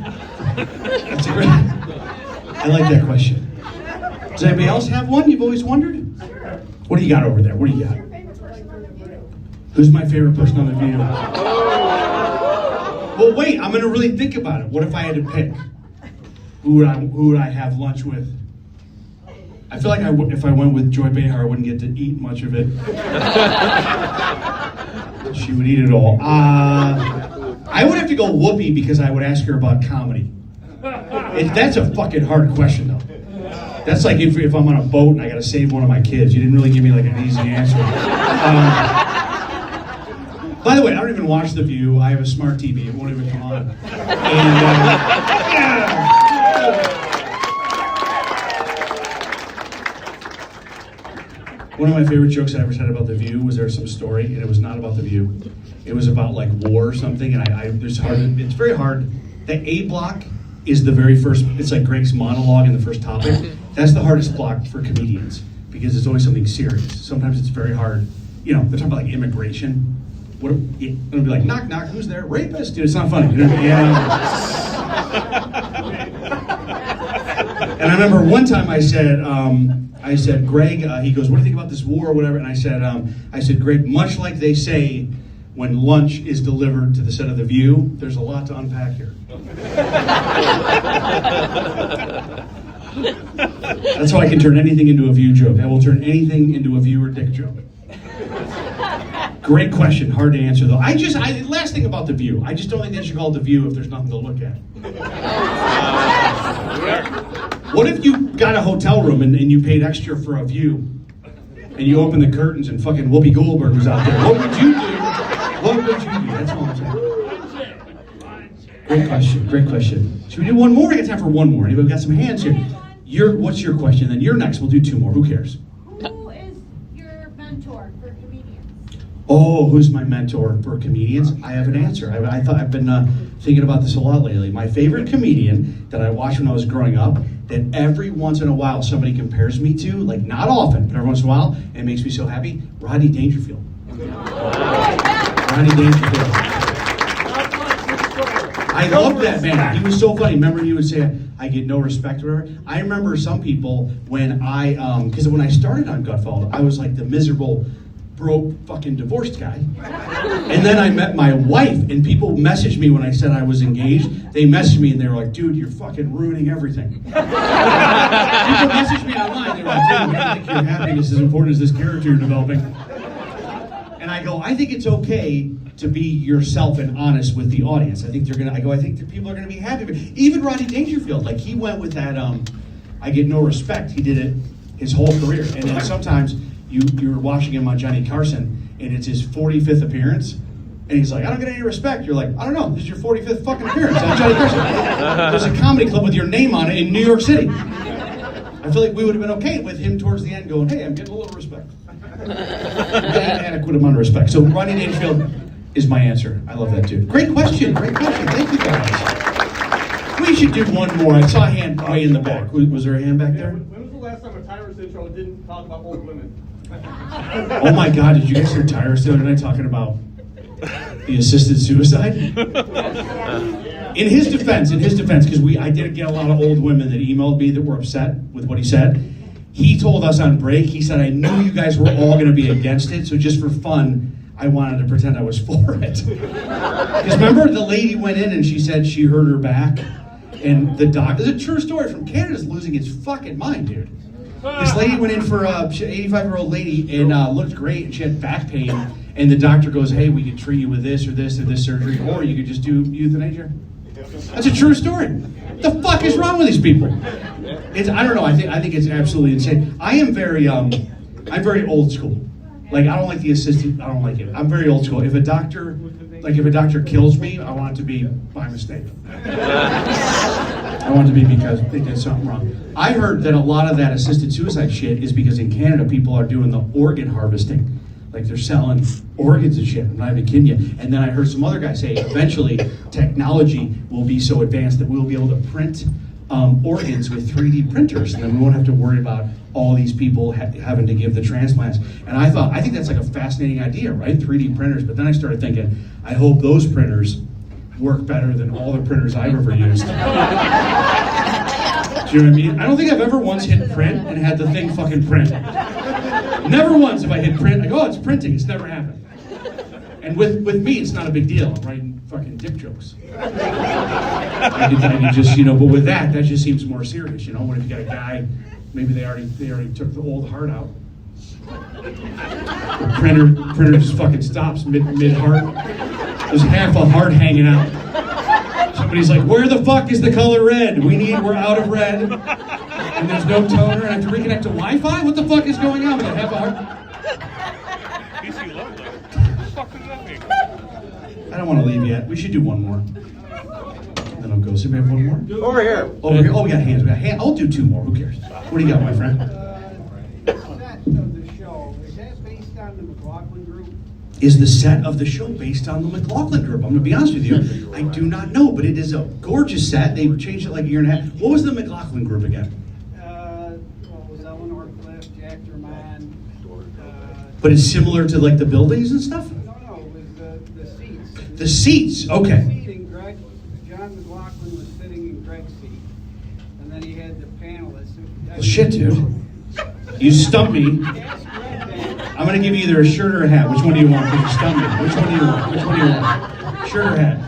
That's a great... I like that question. Does anybody else have one you've always wondered? What do you got over there? What do you got? Who's my favorite person on The View? Well, wait, I'm going to really think about it. What if I had to pick? Who would I have lunch with? I feel like if I went with Joy Behar, I wouldn't get to eat much of it. She would eat it all. I would have to go Whoopi because I would ask her about comedy. That's a fucking hard question, though. That's like if I'm on a boat and I got to save one of my kids. You didn't really give me like an easy answer. By the way, I don't even watch The View. I have a smart TV. It won't even come on. And, one of my favorite jokes I ever said about The View was there was some story, and it was not about The View. It was about like war or something, and it's very hard. The A block is the very first, it's like Greg's monologue in the first topic. That's the hardest block for comedians because it's always something serious. Sometimes it's very hard. You know, they're talking about like immigration. It'll be like, knock, knock, who's there? Rapist? Dude, it's not funny. You know? Yeah. And I remember one time I said, Greg, he goes, what do you think about this war or whatever? And I said, Greg, much like they say when lunch is delivered to the set of The View, there's a lot to unpack here. That's how I can turn anything into a View joke. I will turn anything into a View or Dick joke. Great question, hard to answer though. Last thing about The View, I just don't think they should call it The View if there's nothing to look at. What if you got a hotel room and you paid extra for a view? And you open the curtains and fucking Whoopi Goldberg was out there. What would you do? What would you do? That's all I'm saying. Great question. Should we do one more? I got time for one more. Anybody got some hands here? What's your question? Then you're next. We'll do two more. Who cares? Who is your mentor for comedians? Oh, who's my mentor for comedians? I have an answer. I've been thinking about this a lot lately. My favorite comedian that I watched when I was growing up, that every once in a while somebody compares me to, like not often, but every once in a while, and it makes me so happy, Rodney Dangerfield. Rodney Dangerfield. I love that man. He was so funny. Remember he would say, I get no respect or whatever. I remember some people when because when I started on Gutfeld, I was like the miserable, broke, fucking divorced guy. And then I met my wife, and people messaged me when I said I was engaged. They messaged me and they were like, dude, you're fucking ruining everything. People messaged me online. They were like, dude, I think your happiness is as important as this character you're developing. And I go, I think it's okay to be yourself and honest with the audience. I think I think that people are gonna be happy. But even Rodney Dangerfield, like he went with that, I get no respect. He did it his whole career. And then sometimes you're watching him on Johnny Carson, and it's his 45th appearance, and he's like, I don't get any respect. You're like, I don't know, this is your 45th fucking appearance on Johnny Carson. There's a comedy club with your name on it in New York City. I feel like we would have been okay with him towards the end going, hey, I'm getting a little respect. Adequate amount of respect. So Rodney Dangerfield is my answer. I love that dude. Great question. Thank you guys. We should do one more. I saw a hand way in the back. Was there a hand back there? When was the last time a Tyrus intro didn't talk about old women? Oh my God, did you guys hear Tyrus the other night talking about the assisted suicide? In his defense, because I did get a lot of old women that emailed me that were upset with what he said. He told us on break, he said, I knew you guys were all going to be against it, so just for fun, I wanted to pretend I was for it. Because remember, the lady went in and she said she hurt her back, and the doctor, it's a true story from Canada's losing its fucking mind, dude. This lady went in for an 85-year-old lady and looked great, and she had back pain, and the doctor goes, hey, we could treat you with this or this or this surgery, or you could just do euthanasia. That's a true story. What the fuck is wrong with these people? I don't know. I think it's absolutely insane. I'm very old school. Like I don't like the assisted. I don't like it. I'm very old school. If a doctor kills me, I want it to be by mistake. I want it to be because they did something wrong. I heard that a lot of that assisted suicide shit is because in Canada people are doing the organ harvesting. Like they're selling organs and shit. I'm not even kidding you. And then I heard some other guy say eventually technology will be so advanced that we'll be able to print organs with 3D printers, and then we won't have to worry about all these people having to give the transplants. And I think that's like a fascinating idea, right? 3D printers. But then I started thinking, I hope those printers work better than all the printers I've ever used. Do you know what I mean? I don't think I've ever once hit print and had the thing fucking print. Never once have I hit print. I go, oh, it's printing. It's never happened. And with me, it's not a big deal. I'm writing fucking dick jokes. I could just, but with that just seems more serious, What if you got a guy, maybe they already took the old heart out. The printer just fucking stops mid-heart. There's half a heart hanging out. Somebody's like, where the fuck is the color red? We're out of red. And there's no toner, and I have to reconnect to Wi-Fi? What the fuck is going on with that half a heart? I don't want to leave yet. We should do one more. Then I'll go. So we have one more? Over here. Over here. Oh, we got hands. I'll do two more. Who cares? What do you got, my friend? Set of the show, is that based on the McLaughlin Group? Is the set of the show based on the McLaughlin Group? I'm going to be honest with you. I do not know, but it is a gorgeous set. They changed it like a year and a half. What was the McLaughlin Group again? It was Eleanor Cliff, Jack Derman. But it's similar to like the buildings and stuff? No, it was the seats. The seats, okay. John McLaughlin was sitting in Greg's seat, and then he had the panelists Well, shit, dude. You stumped me. I'm gonna give you either a shirt or a hat. Which one do you want? Because you stumped me. Which one do you want? Which one do you want? Shirt or hat?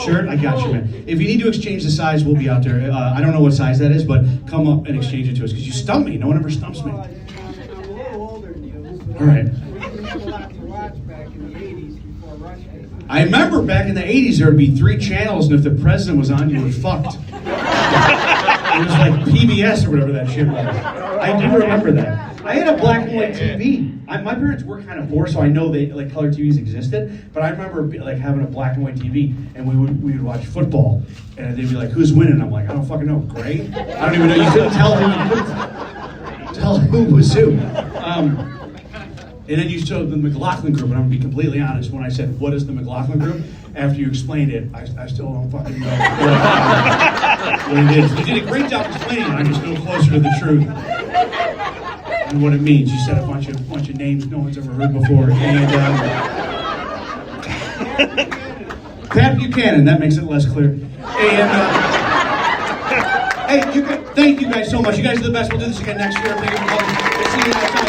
Shirt? I got you, man. If you need to exchange the size, we'll be out there. I don't know what size that is, but come up and exchange it to us because you stumped me. No one ever stumps me. Well, I'm a little older than you. But All right. We didn't have a lot to watch back in the 80s before Rush came. I remember back in the 80s there would be 3 channels, and if the president was on, you were fucked. It was like PBS or whatever that shit was. I do remember that. I had a black and white TV. My parents were kind of poor, so I know they like color TVs existed. But I remember like having a black and white TV, and we would watch football, and they'd be like, "Who's winning?" I'm like, "I don't fucking know." Gray? I don't even know. You couldn't tell who was who. And then you showed the McLaughlin group, and I'm gonna be completely honest. When I said, "What is the McLaughlin group?" After you explained it, I still don't fucking know what it is. You did a great job explaining it. I'm just a little closer to the truth and what it means. You said a bunch of names no one's ever heard before. And Pat Buchanan, that makes it less clear. And hey, thank you guys so much. You guys are the best. We'll do this again next year. Thank you for coming. We'll see you next time.